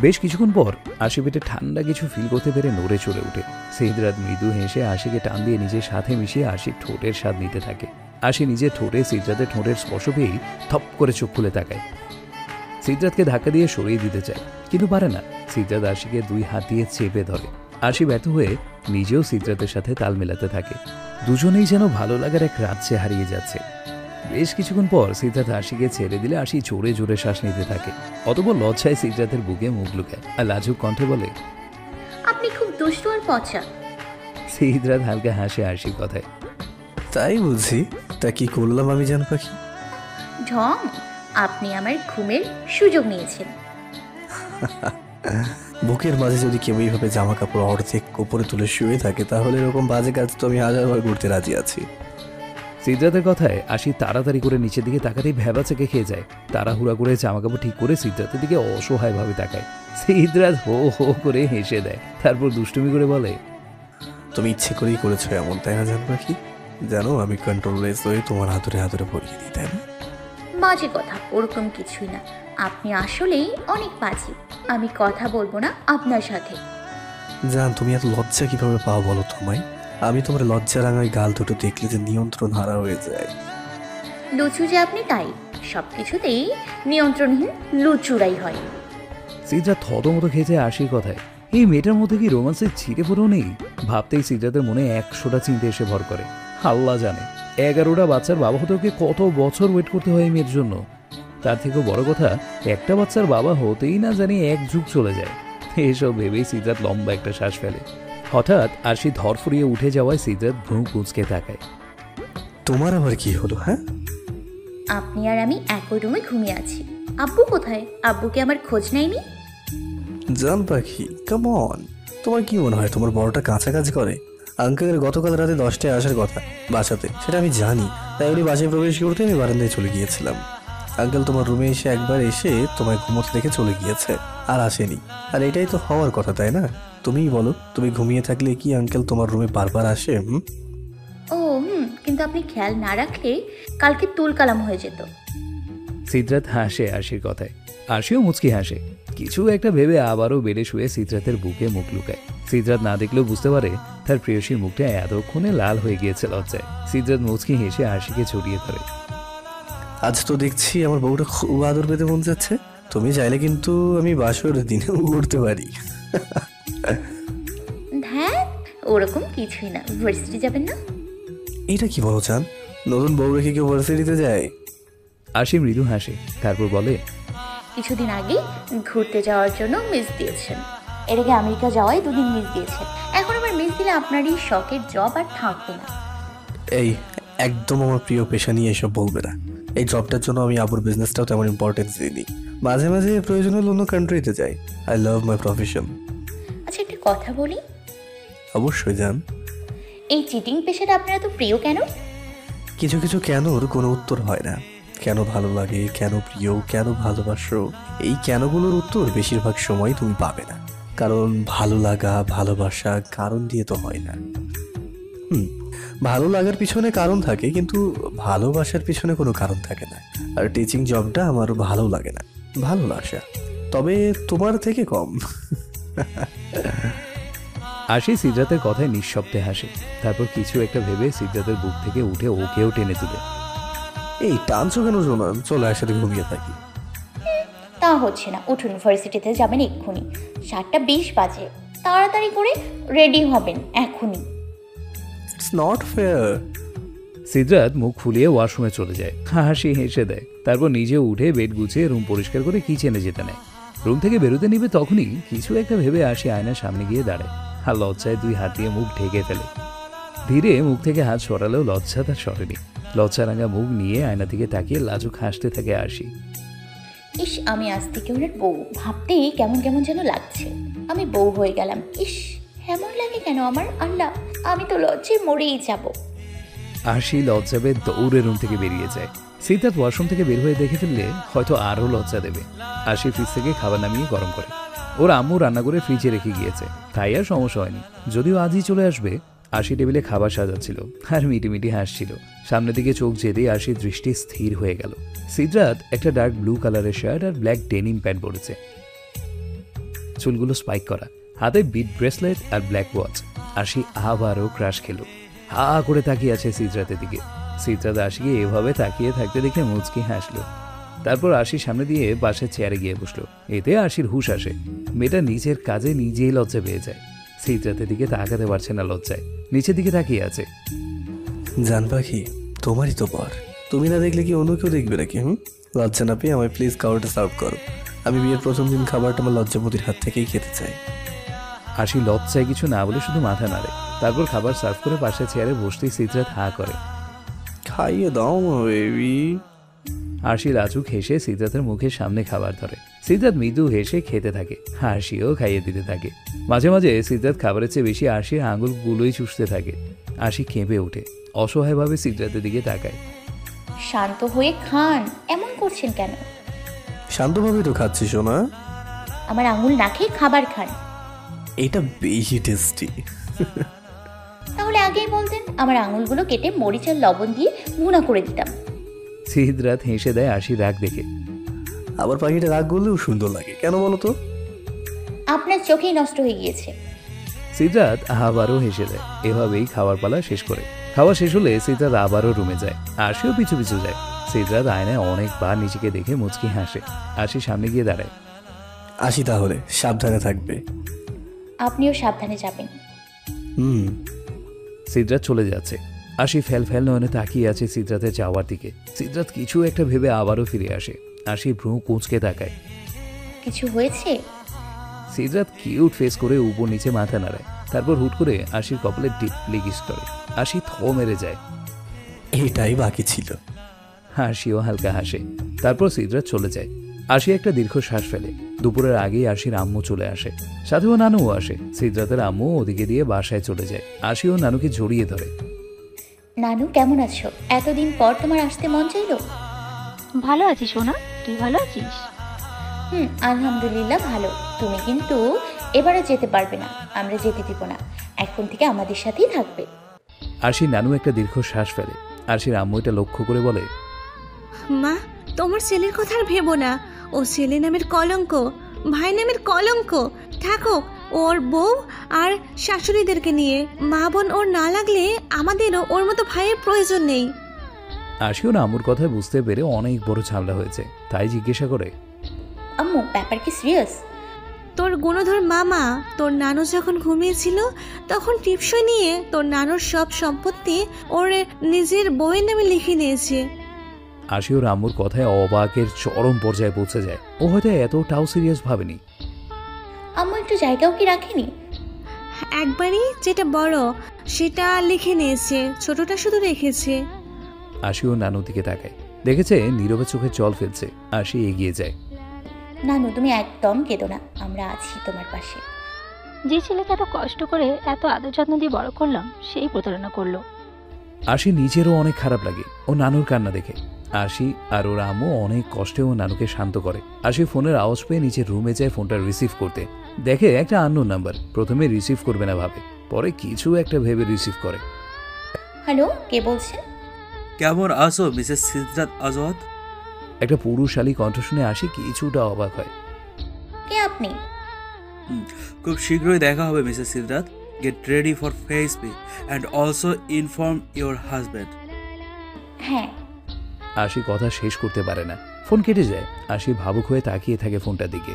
বেশ কিছুক্ষণ পর আশি পেটে ঠান্ডা কিছু ফিল করতে পেরে নড়ে চড়ে ওঠে। সিদ্ধাত মৃদু হেসে আশিকে টান দিয়ে নিজের সাথে মিশিয়ে আশির ঠোঁটের স্বাদ নিতে থাকে। আশি নিজের ঠোঁটে সিদ্ধাতের ঠোঁটের স্পর্শ পেয়েই থপ করে চোখ খুলে তাকায়। সিদ্ধাতকে ধাক্কা দিয়ে সরিয়ে দিতে চায়, কিন্তু পারে না। সিদ্ধাত আশিকে 2 হাত দিয়ে চেপে ধরে। আশি ব্যর্থ হয়ে নিজেও সিদ্ধাতের সাথে তাল মেলাতে থাকে। দুজনেই যেন ভালো লাগার এক রাজ্যে হারিয়ে যাচ্ছে। বেশ কিছুক্ষণ পর সিদ্ধাত আশিকে ছেড়ে দিলে আশি জোরে জোরে শ্বাস নিতে থাকে। অতঃপর লজ্জায় সিদ্ধাতের বুকে মুখ লুকায় আর লাজুক কণ্ঠে বলে, আপনি খুব দুষ্টু আর পচা। সিদ্ধাত হালকা হাসে আশির কথায়। তাই বুঝি? তা কি করলাম আমি জান পাখি? ঢং, আপনি আমার ঘুমের সুযোগ নিয়েছেন। বুকের মাঝে যদি কেউ এইভাবে জামা কাপড় অর্ধেক উপরে তুলে শুয়ে থাকে, তাহলে এরকম বাজে কাজ তো আমি 1000বার করতে রাজি আছি। সিদ্ধাতের কথায় আশি তাড়াতাড়ি করে নিচের দিকে তাকাতেই ভ্যাবাচেকে খেয়ে যায়। তাড়াহুড়া করে জামাকাপড় ঠিক করে সিদ্ধাতের দিকে অসহায়ভাবে তাকায়। সিদ্ধাত হো হো করে হেসে দেয়, তারপর দুষ্টুমি করে বলে, তুমি ইচ্ছে করেই করেছো এমন, তাই না জান পাখি? জানো আমি কন্ট্রোললেস হয়ে তোমার হাতুড়ে হাতুড়ে পরিয়ে দিই, তাই না? বাজে কথা, ওরকম কিছুই না। আপনি আসলেই অনেক বাজে। আমি কথা বলবো না আপনার সাথে। জান, তুমি এত লজ্জা কিভাবে পাও বলো তোমায়? আমি তোমার লজ্জা রাঙায় গাল দুটো দেখলে যে নিয়ন্ত্রণ হারা হয়ে যায়। লুচু যে আপনি, তাই সব কিছুতেই নিয়ন্ত্রণহীন লুচুরাই হয়। সিদ্ধাত থতমতো খেয়ে যায় আশির কথায়। এই মেয়েটার মধ্যে কি রোমান্সের ছিটে পড়েও নেই? ভাবতেই সিদ্ধাতের মনে 100টা চিন্তা এসে ভর করে। আল্লাহ জানে 11টা বাচ্চার বাবা হতে ওকে কত বছর ওয়েট করতে হয় এই মেয়ের জন্য। তার থেকেও বড় কথা, একটা বাচ্চার বাবা হতেই না জানি 1 যুগ চলে যায়। এসব ভেবেই সিদ্ধাত লম্বা একটা শ্বাস ফেলে। হঠাৎ আশি ধরফরিয়ে উঠে যাওয়ায় সিদ্ধাত ভ্রু কুঁচকে তাকায়। তোমার আবার কি হলো? হ্যাঁ, আপনি আর আমি একই রুমে ঘুমিয়ে আছি। আব্বু কোথায়? আব্বুকে আমার খোঁজ নেয়নি? জান পাখি কাম অন, তোমার কি মনে হয় তোমার বড়টা কাছাকাছি করে? আঙ্কেলের গতকাল রাতে 10টায় আসার কথা বাসাতে, সেটা আমি জানি। তাই উনি বাসায় প্রবেশ করতে আমি বারান্দায় চলে গিয়েছিলাম। আঙ্কেল তোমার রুমে এসে একবার এসে তোমায় ঘুমোতে দেখে চলে গিয়েছে, আর আসেনি। আর এটাই তো হওয়ার কথা, তাই না? তুমিই বলো, তুমি ঘুমিয়ে থাকলে কি আঙ্কেল তোমার রুমে বারবার আসে? কিন্তু আপনি খেয়াল না রাখলে কালকে তুলকালাম হয়ে যেত। সিদ্ধার্থ হাসে আরশির কথায়, আরশিও মুচকি হাসে। কিছু একটা ভেবে আবারও বেডে শুয়ে সিদ্ধার্থের বুকে মুখ লুকায়। সিদ্ধার্থ না দেখলেও বুঝতে পারে তার প্রেয়সীর মুখটা এতক্ষণে লাল হয়ে গিয়েছে লজ্জায়। সিদ্ধার্থ মুচকি হেসে আরশিকে ছড়িয়ে ধরে। আজ তো দেখছি আমার বউটা খুব আদর পেতে মন যাচ্ছে। তুমি চাইলে কিন্তু আমি বাসর দিনেও করতে পারি। হ্যাঁ, ওরকম কিছুই না। ভার্সিটি যাবেন না? এটা কি বলো চান? নতুন বউ রেখে কেউ ভার্সিটিতে যায়? আরশি মৃদু হাসে, তারপর বলে, কিছুদিন আগে ঘুরতে যাওয়ার জন্য মিস দিয়েছেন। এর আগে আমেরিকা যাওয়ায় 2 দিন মিস দিয়েছেন। এখন আবার মিস দিলে আপনারই শখের জব আর থাকবে না। এই একদম আমার প্রিয় পেশা নিয়ে এসব বলবে না। এই জবটার জন্য আমি আবুর বিজনেসটাও তেমন ইম্পর্টেন্স দিইনি। মাঝে মাঝে প্রয়োজন হলে অন্য কান্ট্রিতে যাই। I love my profession. আচ্ছা, একটা কথা বলি। অবশ্যই জান। এই চিটিং পেশাটা আপনার এত প্রিয় কেন? কিছু কিছু কেনর কোনো উত্তর হয় না। কেন ভালো লাগে, কেন প্রিয়, কেন ভালোবাসো, এই কেনগুলোর উত্তর বেশিরভাগ সময় তুমি পাবে না। কারণ ভালো লাগা, ভালোবাসা কারণ দিয়ে তো হয় না। ভালো লাগার পিছনে কারণ থাকে, কিন্তু ভালোবাসার পিছনে কোনো কারণ থাকে না। আর টিচিং জবটা আমারও ভালো লাগে না, ভালোবাসা তবে তোমার থেকে কম। আরশি সিদ্ধার্থের কথায় নিঃশব্দে হাসে। তারপর কিছু একটা ভেবে সিদ্ধার্থের বুক থেকে উঠে ওকেও টেনে তুলে। এই টানছো কেন জোনান? চলো একসাথে ঘুমিয়ে থাকি। তা হচ্ছে না, উঠুন, ভার্সিটিতে যাবেন এক্ষুনি। 7:20 বাজে। তাড়াতাড়ি করে রেডি হবেন এখনই। It's not fair. সিদ্ধার্থ মুখ ফুলিয়ে ওয়াশরুমে চলে যায়। হাসি হেসে দেয়। তারপর নিজে উঠে বেড গুছিয়ে রুম পরিষ্কার করে কিচেনে যেতে নেয়। রুম থেকে বেরোতে নিবে তখনই কিছু একটা ভেবে আসি আয়নার সামনে গিয়ে দাঁড়ায়। আর লজ্জায় 2 হাত দিয়ে মুখ ঢেকে ফেলে। ধীরে মুখ থেকে হাত সরালেও লজ্জা তার সরেনি। লজ্জা রাঙা মুখ নিয়ে আয়না থেকে তাকিয়ে লাজুক হাসতে থাকে আরশি। ইস, আমি আজ থেকে ওনার বউ। ভাবতেই কেমন কেমন যেন লাগছে। আমি বউ হয়ে গেলাম। ইস, এমন লাগে কেন আমার? আল্লাহ, আমি তো লজ্জায় মরেই যাব। আরশি লজ্জা পেয়ে দৌড়ে রুম থেকে বেরিয়ে যায়। সিদ্ধার্থ ওয়াশরুম থেকে বের হয়ে দেখে ফেললে হয়তো আরও লজ্জা দেবে। আরশি ফ্রিজ থেকে খাবার নামিয়ে গরম করে। ওর আম্মু রান্না করে ফ্রিজে রেখে গিয়েছে, তাই আর সমস্যা হয়নি। যদিও আজই চলে আসবে। আরশি টেবিলে খাবার সাজাচ্ছিল আর মিটিমিটি হাসছিল। সামনের দিকে চোখ যেতেই আরশির দৃষ্টি স্থির হয়ে গেল। সিদ্ধার্থ একটা ডার্ক ব্লু কালারের শার্ট আর ব্ল্যাক ডেনিম প্যান্ট পরেছে, চুলগুলো স্পাইক করা, হাতে বিট ব্রেসলেট আর ব্ল্যাক ওয়াচ। আরশি আবারও ক্রাশ খেলো। হা করে তাকিয়ে আছে সিদ্ধার্থের দিকে। সিদ্ধার্থ আরশিকে এভাবে তাকিয়ে থাকতে দেখে মুচকি হাসলো। তারপর আরশির সামনে দিয়ে পাশের চেয়ারে গিয়ে বসলো। এতে আরশির হুঁশ আসে। মেয়েটা নিজের কাজে নিজেই লজ্জা পেয়ে যায়। সিদ্ধার্থের দিকে তাকাতে পারছে না লজ্জায়, নিচের দিকে তাকিয়ে আছে। জান পাখি, তোমারই তো বর। তুমি না দেখলে কি অন্য কেউ দেখবে নাকি? লজ্জা না পেয়ে আমায় প্লিজ খাবারটা সার্ভ করো। আমি বিয়ের প্রথম দিন খাবারটা আমার লজ্জাপতির হাত থেকেই খেতে চাই। আরশি লজ্জায় কিছু না বলে শুধু মাথা নাড়ে। তারপর খাবার সার্ভ করে পাশে চেয়ারে বসতেই সিদ্ধার্থ হা করে। খাইয়ে দাও বেবি। আরশি লাজুক হেসে সিদ্ধার্থের মুখের সামনে খাবার ধরে। সিদ্ধার্থ মৃদু হেসে খেতে থাকে। আরশিও খাইয়ে দিতে থাকে। মাঝে মাঝে সিদ্ধার্থ খাবারের চেয়ে বেশি আরশির আঙুলগুলোই চুষতে থাকে। আরশি কেঁপে ওঠে, অসহায়ভাবে সিদ্ধার্থের দিকে তাকায়। শান্ত হয়ে খান, এমন করছেন কেন? শান্তভাবে তো খাচ্ছি সোনা। আমার আঙুল না খেয়ে খাবার খান। এটা বেশি টেস্টি। তাহলে আগেই বলতেন, আমার আঙুলগুলো কেটে মরিচ আর লবণ দিয়ে ভুনা করে দিতাম। সিদ্ধার্থ হেসে দেয় আরশির রাগ দেখে। আবার পাখিটা রাগ করলেও সুন্দর লাগে, কেন বলো তো? আপনার চোখেই নষ্ট হয়ে গিয়েছে। সিদ্ধার্থ আবারও হেসে দেয়। এভাবেই খাবার পালা শেষ করে। খাওয়া শেষ হলে সিদ্ধার্থ আবারও রুমে যায়। আরশিও পিছু পিছু যায়। সিদ্ধার্থ আয়নায় অনেকবার নিজেকে দেখে মুচকি হাসে। আরশি সামনে গিয়ে দাঁড়ায়। আসি তাহলে, সাবধানে থাকবে। আপনিও সাবধানে যাবেন। সিদ্ধার্থ চলে যাচ্ছে। আরশি ফেল ফেল নয়নে তাকিয়ে আছে সিদ্ধার্থের যাওয়ার দিকে। সিদ্ধার্থ কিছু একটা ভেবে আবারও ফিরে আসে। আরশি ভ্রু কুঁচকে তাকায়। কিছু হয়েছে? সিদ্ধার্থ কিউট ফেস করে উপর নিচে মাথা নাড়ায়। তারপর হুট করে আরশির কপালে ডিপলি কিস করে। আরশি থ মেরে যায়। এটাই বাকি ছিল। আরশিও হালকা হাসে। তারপর সিদ্ধার্থ চলে যায়। আশি একটা দীর্ঘশ্বাস ফেলে। দুপুরের আগেই আশির আম্মু চলে আসে, সাথেও নানুও আসে। সিদ্ধাতের আম্মু ওদিকে দিয়ে বাসায় চলে যায়। আশি ও নানুকে জড়িয়ে ধরে। নানু কেমন আছো? এতদিন পর তোমার আসতে মন চাইলো? ভালো আছি সোনা, তুই ভালো আছিস? আলহামদুলিল্লাহ ভালো। তুমি কিন্তু এবারে যেতে পারবে না, আমরা যেতে দিব না। এখন থেকে আমাদের সাথেই থাকবে। আশি নানু একটা দীর্ঘশ্বাস ফেলে। আশির আম্মু এটা লক্ষ্য করে বলে, মা, তোমার ছেলের কথা আর ভেবো না। ও ছেলে নামের কলঙ্ক, ভাই নামের কলঙ্ক। থাকুক ওর বউ আর শাশুড়িদেরকে নিয়ে। মা বোন ওর না লাগলে আমাদেরও ওর মতো ভাইয়ের প্রয়োজন নেই। আশিও আম্মুর কথা বুঝতে পেরে অনেক বড় ঝামেলা হয়েছে, তাই জিজ্ঞাসা করে, আম্মু ব্যাপার কি সিরিয়াস? তোর গুণধর মামা তোর নানু যখন ঘুমিয়েছিল তখন টিপসই নিয়ে তোর নানুর সব সম্পত্তি ওর নিজের বউয়ের নামে লিখে নিয়েছে। আশিওর আম্মুর কথায় অবাকের চরম পর্যায়ে পৌঁছে যায়। ও হয়তো এতটাও সিরিয়াস ভাবেনি। আম্মু একটু জায়গাও কি রাখেনি? একবারই যেটা বড় সেটা লিখে নিয়েছে, ছোটটা শুধু রেখেছে। আশিও নানুর দিকে তাকায়, দেখেছে নীরবে চোখে জল ফেলছে। আশি এগিয়ে যায়। নানু তুমি একদম কেঁদো না, আমরা আছি তোমার পাশে। যে ছেলেকে এত কষ্ট করে এত আদর যত্ন দিয়ে বড় করলাম, সেই প্রতারণা করলো। আশি নিজেরও অনেক খারাপ লাগে ও নানুর কান্না দেখে। আশি আর ওর আম্মু অনেক কষ্টে ও নানুকে শান্ত করে। আশি ফোনের আওয়াজ পেয়ে নিচে রুমে যায় ফোনটা রিসিভ করতে। দেখে একটা আননোন নাম্বার। প্রথমে রিসিভ করবে না ভাবে, পরে কিছু একটা ভেবে রিসিভ করে। হ্যালো, কে বলছেন? কেমন আছো মিসেস সিদ্ধাত আজাদ? একটা পুরুষালী কণ্ঠ শুনে আশি কিছুটা অবাক হয়। কে আপনি? খুব শীঘ্রই দেখা হবে Mrs Siddhat. Get ready for face me and also inform your husband. হ্যাঁ। আশি কথা শেষ করতে পারে না, ফোন কেটে যায়। আশি ভাবুক হয়ে তাকিয়ে থাকে ফোনটার দিকে।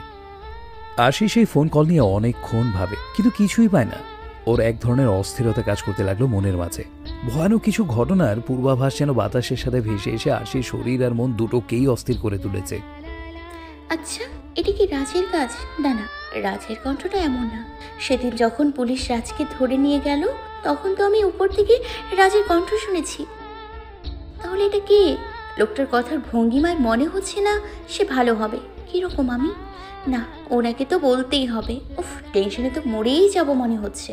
আশি সেই ফোন কল নিয়ে অনেকক্ষণ ভাবে, কিন্তু কিছুই পায় না। ওর এক ধরনের অস্থিরতা কাজ করতে লাগলো মনের মাঝে। ভয়ানক কিছু ঘটনার পূর্বাভাস যেন বাতাসের সাথে ভেসে এসে আশির শরীর আর মন দুটোকেই অস্থির করে তুলেছে। আচ্ছা, এটা কি রাজের কাজ? না না, রাজের কণ্ঠটা এমন না। সেদিন যখন পুলিশ রাজকে ধরে নিয়ে গেল তখন তো আমি উপর থেকে রাজের কণ্ঠ শুনেছি। তাহলে এটা কে? লোকটার কথার ভঙ্গিমায় মনে হচ্ছে না সে ভালো হবে। কিরকম আমি? না, ওনাকে তো বলতেই হবে। উফ, টেনশনে তো মরেই যাব মনে হচ্ছে।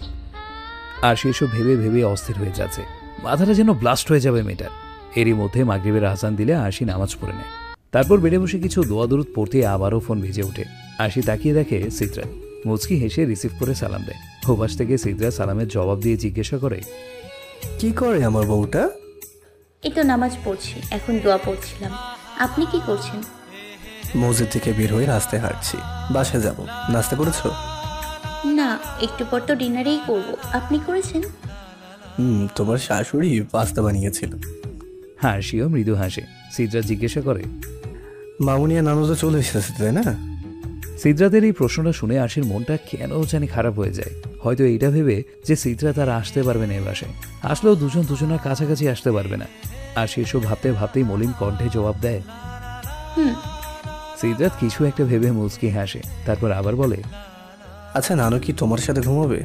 আর সেসব ভেবে ভেবে অস্থির হয়ে যাচ্ছে, মাথাটা যেন ব্লাস্ট হয়ে যাবে মেয়েটার। এরই মধ্যে মাগরিবের আজান দিলে আশি নামাজ পড়ে নেয়। তারপর বেডে বসে কিছু দোয়া দরুদ পড়তে আবারও ফোন ভেজে ওঠে। আশি তাকিয়ে দেখে সিদ্রাত। মুচকি হেসে রিসিভ করে সালাম দেয়। হোবাস থেকে সিদ্রাত সালামের জবাব দিয়ে জিজ্ঞাসা করে, কি করে আমার বউটা? এই তো নামাজ পড়ছি, এখন দোয়া পড়ছিলাম। আপনি কি করছেন? মসজিদ থেকে বের হয়ে রাস্তায় হাঁটছি, বাসায় যাব। নাস্তা করেছো? না, একটু পর তো ডিনারেই করব। আপনি করেছেন? তোমার শাশুড়ি পাস্তা বানিয়েছিল। হাসিও মৃদু হাসে। সিদ্রাত জিজ্ঞাসা করে, মামুনিয়া নানু তো চলে এসেছে তাই না? সিদ্রাতের এই প্রশ্নটা শুনে আশির মনটা কেন জানি খারাপ হয়ে যায়। হয়তো এইটা ভেবে যে সিদ্রাত আর আসতে পারবে না এ বাসায়। আসলেও দুজন দুজনের কাছাকাছি আসতে পারবে না। আর সেসব ভাবতে ভাবতেই মলিন কণ্ঠে জবাব দেয়, সিদ্রাত কিছু একটা ভেবে মুচকি হাসে। তারপর আবার বলে, আচ্ছা নানু কি তোমার সাথে ঘুমাবে?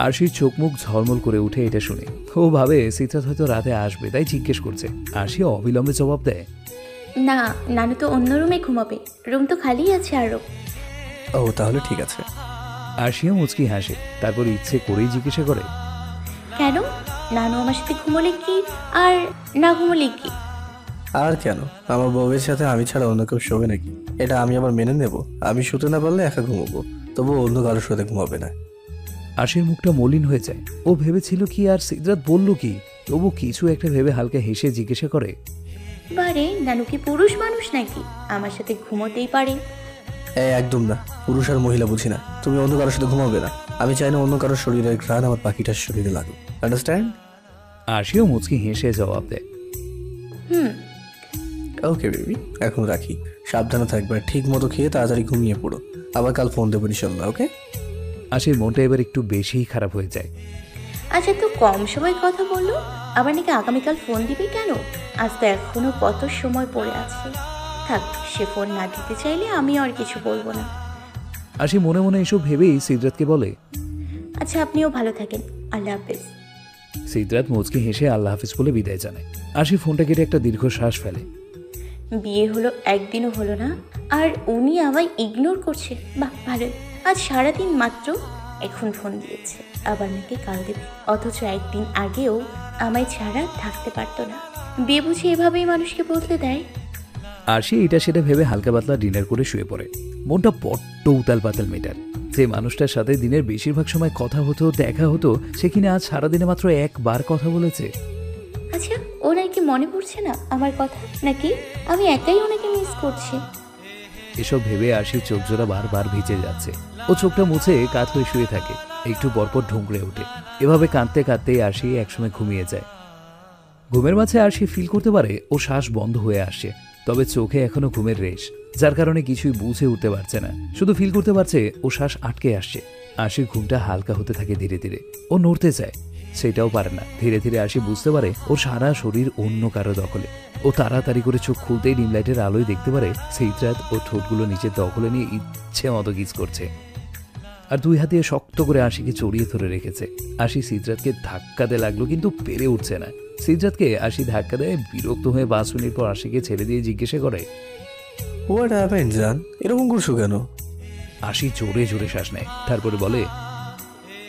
আশির চোখ মুখ ঝলমল করে উঠে এটা শুনে। ও ভাবে সিদ্রাত হয়তো রাতে আসবে, তাই জিজ্ঞেস করছে। আশি অবিলম্বে জবাব দেয়, না, নানু তো অন্য রুমে ঘুমাবে। রুম তো খালি আছে আরো। ও তাহলে ঠিক আছে। আশিও মুচকি হাসে। তারপর ইচ্ছে করেই জিজ্ঞাসা করে, কেন? নানু আমার সাথে ঘুমোলে কি আর না ঘুমোলে কি? আর কেন, আমার বউয়ের সাথে আমি ছাড়া অন্য কেউ শোবে নাকি? এটা আমি আবার মেনে নেব? আমি শুতে না পারলে একা ঘুমাবো, তবু অন্য কারোর সাথে ঘুমাবে না। আশির মুখটা মলিন হয়ে যায়। ও ভেবেছিল কি আর সিদ্রাত বলল কি, তবু কিছু একটা ভেবে হালকা হেসে জিজ্ঞাসা করে, বারে, নানু কি পুরুষ মানুষ নাকি? আমার সাথে ঘুমোতেই পারে। একদম না, পুরুষ আর মহিলা বুঝি না। তুমি অন্য কারোর সাথে ঘুমাবে না। আমি চাই না অন্য কারোর শরীরের ঘ্রাণ আমার পাখিটার শরীরে লাগুক। আন্ডারস্ট্যান্ড? আশিও মুচকি হেসে জবাব দেয়, ওকে বেবি, এখন রাখি। সাবধানে থাকবে, ঠিক মতো খেয়ে তাড়াতাড়ি ঘুমিয়ে পড়ো। আবার কাল ফোন দেবো ইনশাল্লাহ, ওকে? আশির মনটা এবার একটু বেশিই খারাপ হয়ে যায়। আচ্ছা, তো কম সময় কথা বললো, আবার নাকি আগামীকাল ফোন দিবে কেন? আজ তো এখনো কত সময় পড়ে আছে। থাক, সে ফোন না দিতে চাইলে আমি আর কিছু বলবো না। আশি মনে মনে এসব ভেবেই সিদ্রাতকে বলে, আচ্ছা, আপনিও ভালো থাকেন, আল্লাহ হাফেজ। সিদ্রাত মুচকি হেসে আল্লাহ হাফিজ বলে বিদায় জানায়। আশি ফোনটা কেটে একটা দীর্ঘশ্বাস ফেলে। বিয়ে হলো একদিনও হলো না আর উনি আমায় ইগনোর করছে। বাহ ভালোই। আজ সারাদিন মাত্র এখন ফোন দিয়েছে, আবার নাকি কাল দেবে, অথচ একদিন আগেও আমায় ছাড়া থাকতে পারতো না। বিয়ে বুঝি এভাবেই মানুষকে বদলে দেয়। আরশি এটা সেটা ভেবে হালকা পাতলা ডিনার করে শুয়ে পড়ে। মনটা বড্ড উতাল পাতাল মেটার। যে মানুষটার সাথে দিনের বেশিরভাগ সময় কথা হতো, দেখা হতো, সে কিনা আজ সারাদিনে মাত্র একবার কথা বলেছে। আচ্ছা, ওনার কি মনে পড়ছে না আমার কথা, নাকি আমি একাই ওনাকে মিস করছি? এসব ভেবে আরশির চোখ জোড়া বারবার ভিজে যাচ্ছে। ও চোখটা মুছে কাত হয়ে শুয়ে থাকে, একটু পরপর ঢুঁকড়ে ওঠে। এভাবে কাঁদতে কাঁদতে আরশি একসময় ঘুমিয়ে যায়। ঘুমের মাঝে আরশি ফিল করতে পারে ও শ্বাস বন্ধ হয়ে আসছে, তবে চোখে এখনো ঘুমের রেশ, যার কারণে কিছুই বুঝে উঠতে পারছে না। শুধু ফিল করতে পারছে ও শ্বাস আটকে আসছে। আরশির ঘুমটা হালকা হতে থাকে ধীরে ধীরে। ও নড়তে চায়, সেটাও পারে না। ধীরে ধীরে আরশি বুঝতে পারে ওর সারা শরীর অন্য কারো দখলে। ও তাড়াতাড়ি করে চোখ খুলতেই ডিম লাইটের আলোয় দেখতে পারে সিদ্রাত ও ঠোঁটগুলো নিজের দখলে নিয়ে ইচ্ছে মতো কিস করছে, আর দুই হাতে শক্ত করে আরশিকে জড়িয়ে ধরে রেখেছে। আরশি সিদ্রাতকে ধাক্কাতে লাগলো, কিন্তু পেরে উঠছে না। সিদ্রাতকে আরশি ধাক্কা দেয়। বিরক্ত হয়ে 5 মিনিট পর আরশিকে ছেড়ে দিয়ে জিজ্ঞাসা করে, হোয়াট হ্যাপেন্ড জান, এরকম করছো কেন? আরশি জোরে জোরে শ্বাস নেয়, তারপরে বলে,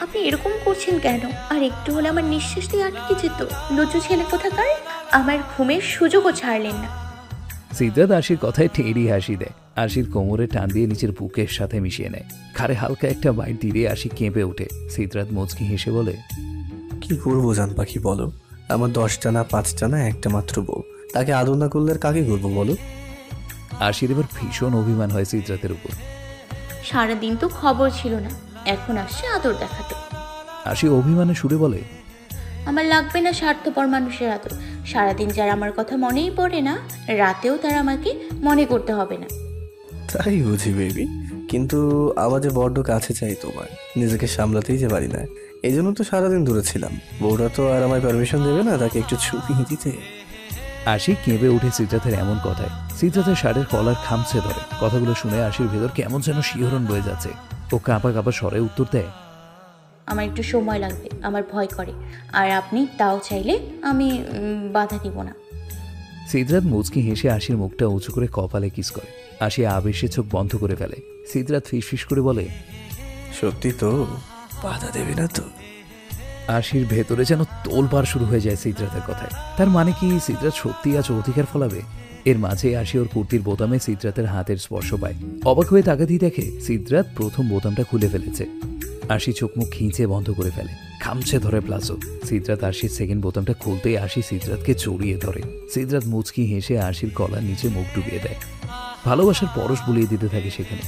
আপনি এরকম করছেন কেন? আর একটু হলে আমার নিঃশ্বাস দিয়ে আটকে যেত। লজ্জু ছেলে কোথাকার, আমার ঘুমের সুযোগও ছাড়লেন না। সিদ্রাত আরশির কথায় ঠেড়ি হাসি দেয়। আরশির কোমরে টান দিয়ে নিচের বুকের সাথে মিশিয়ে নেয়। খারে হালকা একটা বাইট দিয়ে আরশি কেঁপে ওঠে। সিদ্রাত মুচকি হেসে বলে, কি করবো জান পাখি বলো? আমার 10টা না 5টা না একটা মাত্র বউ, তাকে আদর না করলে আর কাকে করবো বলো? আরশির এবার ভীষণ অভিমান হয় সিদ্রাতের উপর। সারাদিন তো খবর ছিল না, এখন আসছে আদর দেখাতে। আরশি অভিমানে সুরে বলে, আমার লাগবে না স্বার্থপর মানুষের আদর। সারাদিন যার আমার কথা মনেই পড়ে না, রাতেও তার আমাকে মনে করতে হবে না। তাই বুঝি বেবি, কিন্তু আমার যে বড্ড কাছে চাই তোমার, নিজেকে সামলাতেই যে পারি না। এই জন্য তো সারাদিন দূরে ছিলাম। বউটা তো আর আমায় পারমিশন দেবে না তাকে একটু ছুঁয়ে দিতে। আরশি কেঁপে উঠে সিদ্রাতের এমন কথায়। সিদ্রাতের শাড়ির কলার খামছে ধরে। কথাগুলো শুনে আরশির ভেতর কেমন যেন শিহরণ বয়ে যাচ্ছে। ও কাঁপা কাঁপা স্বরে উত্তর দেয়, আমার একটু সময় লাগবে, আমার ভয় করে। আর আপনি তাও চাইলে আমি বাধা দিব না। সিদ্রাত মুচকি হেসে আরশির মুখটা উঁচু করে কপালে কিস করে। আরশি আবেশে চোখ বন্ধ করে ফেলে। সিদ্রাত ফিসফিস করে বলে, সত্যি তো? বাধা দেবে না তো? আরশির ভেতরে যেন তোলপাড় শুরু হয়ে যায় সিদ্রাতের কথায়। তার মানে কি সিদ্রাত সত্যি আজ অধিকার ফলাবে? এর মাঝে আরশি ওর কুর্তির বোতামে সিদ্রাতের হাতের স্পর্শ পায়। অবাক হয়ে তাকাতেই দেখে সিদ্রাত প্রথম বোতামটা খুলে ফেলেছে। আরশি চোখ মুখ খিঁচে বন্ধ করে ফেলে, খামছে ধরে প্লাজো। সিদ্রাত আরশির সেকেন্ড বোতামটা খুলতেই আরশি সিদ্রাতকে জড়িয়ে ধরে। সিদ্রাত মুচকি হেসে আরশির গলার নিচে মুখ ডুবিয়ে দেয়। ভালোবাসার পরশ বুলিয়ে দিতে থাকে সেখানে।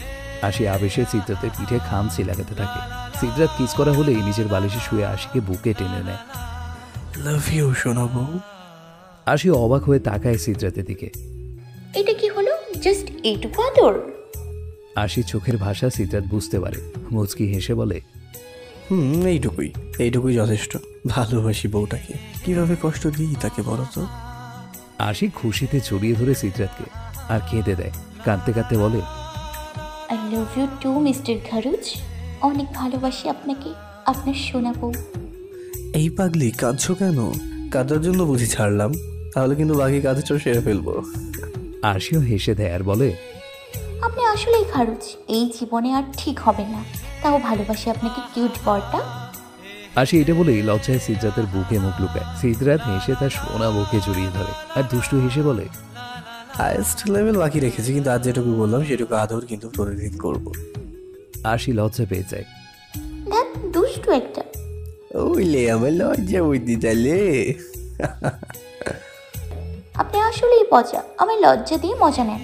আরশি আবেশে সিদ্রাতের পিঠে খামচি লাগাতে থাকে। সিদ্রাত কিস করা হলেই নিজের বালিশে শুয়ে আরশিকে বুকে টেনে নেয়। লাভ ইউ সোনা বউ। আরশি অবাক হয়ে তাকায় সিদ্রাতের দিকে। এটা কি হলো? জাস্ট এইটুকু আদর? আরশির চোখের ভাষা সিদ্রাত বুঝতে পারে। মুচকি হেসে বলে, এইটুকুই যথেষ্ট। ভালোবাসি বউটাকে, কিভাবে কষ্ট দিই তাকে বলো তো? আরশি খুশিতে জড়িয়ে ধরে সিদ্রাতকে আর কেঁদে দেয়। কাঁদতে কাঁদতে বলে, I love you too mister Kharuj. অনেক ভালোবাসি আপনাকে, আপনার সোনা বউ। এই পাগলি, কাঁদছো কেন? কাঁদার জন্য বুঝি ছাড়লাম? তাহলে কিন্তু বাকি কাজটা সেরে ফেলবো। আরশিও হেসে দেয় আর বলে, আপনি আসলেই খারুজ, এই জীবনে আর ঠিক হবেন না। তাও ভালোবাসি আপনাকে কিউট বরটা। আরশি এটা বলেই লজ্জায় সিদ্রাতের বুকে মুখ লুকায়। সিদ্রাত হেসে তার সোনা বুকে জড়িয়ে ধরে আর দুষ্টু হেসে বলে, হাইয়েস্ট লেভেল বাকি রেখেছি, কিন্তু আজ যেটুকু বললাম সেটুকু আদর কিন্তু প্রতিদিন করবো। আরশি লজ্জা পেয়ে যায়। ধ্যাত, দুষ্টু একটা। ওইলে আমার লজ্জা বুদ্ধি তাহলে। আপনি আসলেই পচা, আমার লজ্জা দিয়ে মজা নেন।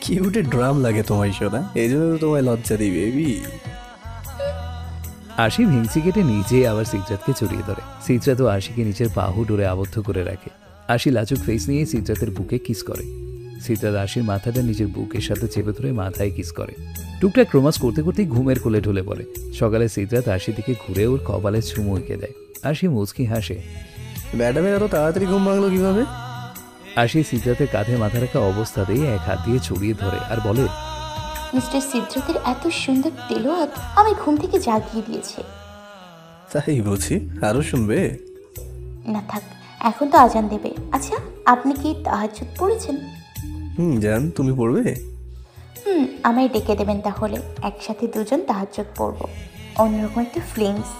কিউটে ড্রাম লাগে তোমায় শোনা, এই জন্য তো তোমায় লজ্জা দিই বেবি। আরশি ভেংচি কেটে নিজে আবার সিদ্রাতকে জড়িয়ে ধরে। সিদ্রাত ও আরশিকে নিচের বাহু ডোরে আবদ্ধ করে রাখে। আরশি লাজুক ফেস নিয়ে সিদ্রাতের বুকে কিস করে। সিদ্রাত আরশির মাথাটা নিজের বুকের সাথে চেপে ধরে মাথায় কিস করে। টুকটাক রোমান্স করতে করতেই ঘুমের কোলে ঢলে পড়ে। সকালে সিদ্রাত আরশির দিকে ঘুরে ওর কপালে চুমু এঁকে দেয়। আরশি মুচকি হাসে। ম্যাডামের এত তাড়াতাড়ি ঘুম ভাঙলো কিভাবে? আরশি সিদ্রাতের কাঁধে মাথা রাখা অবস্থাতেই এক হাত দিয়ে ছড়িয়ে ধরে আর বলে, মিস্টার সিদ্রাতের এত সুন্দর তেলোয়াত আমি ঘুম থেকে জাগিয়ে দিয়েছে। তাই বুঝি, আরো শুনবে? না থাক, এখন তো আজান দেবে। আচ্ছা, আপনি কি তাহাজ্জুদ পড়েছেন? জান তুমি পড়বে? আমায় ডেকে দেবেন তাহলে, একসাথে দুজন তাহাজ্জুদ পড়বো, অন্যরকম একটা ফিলিংস।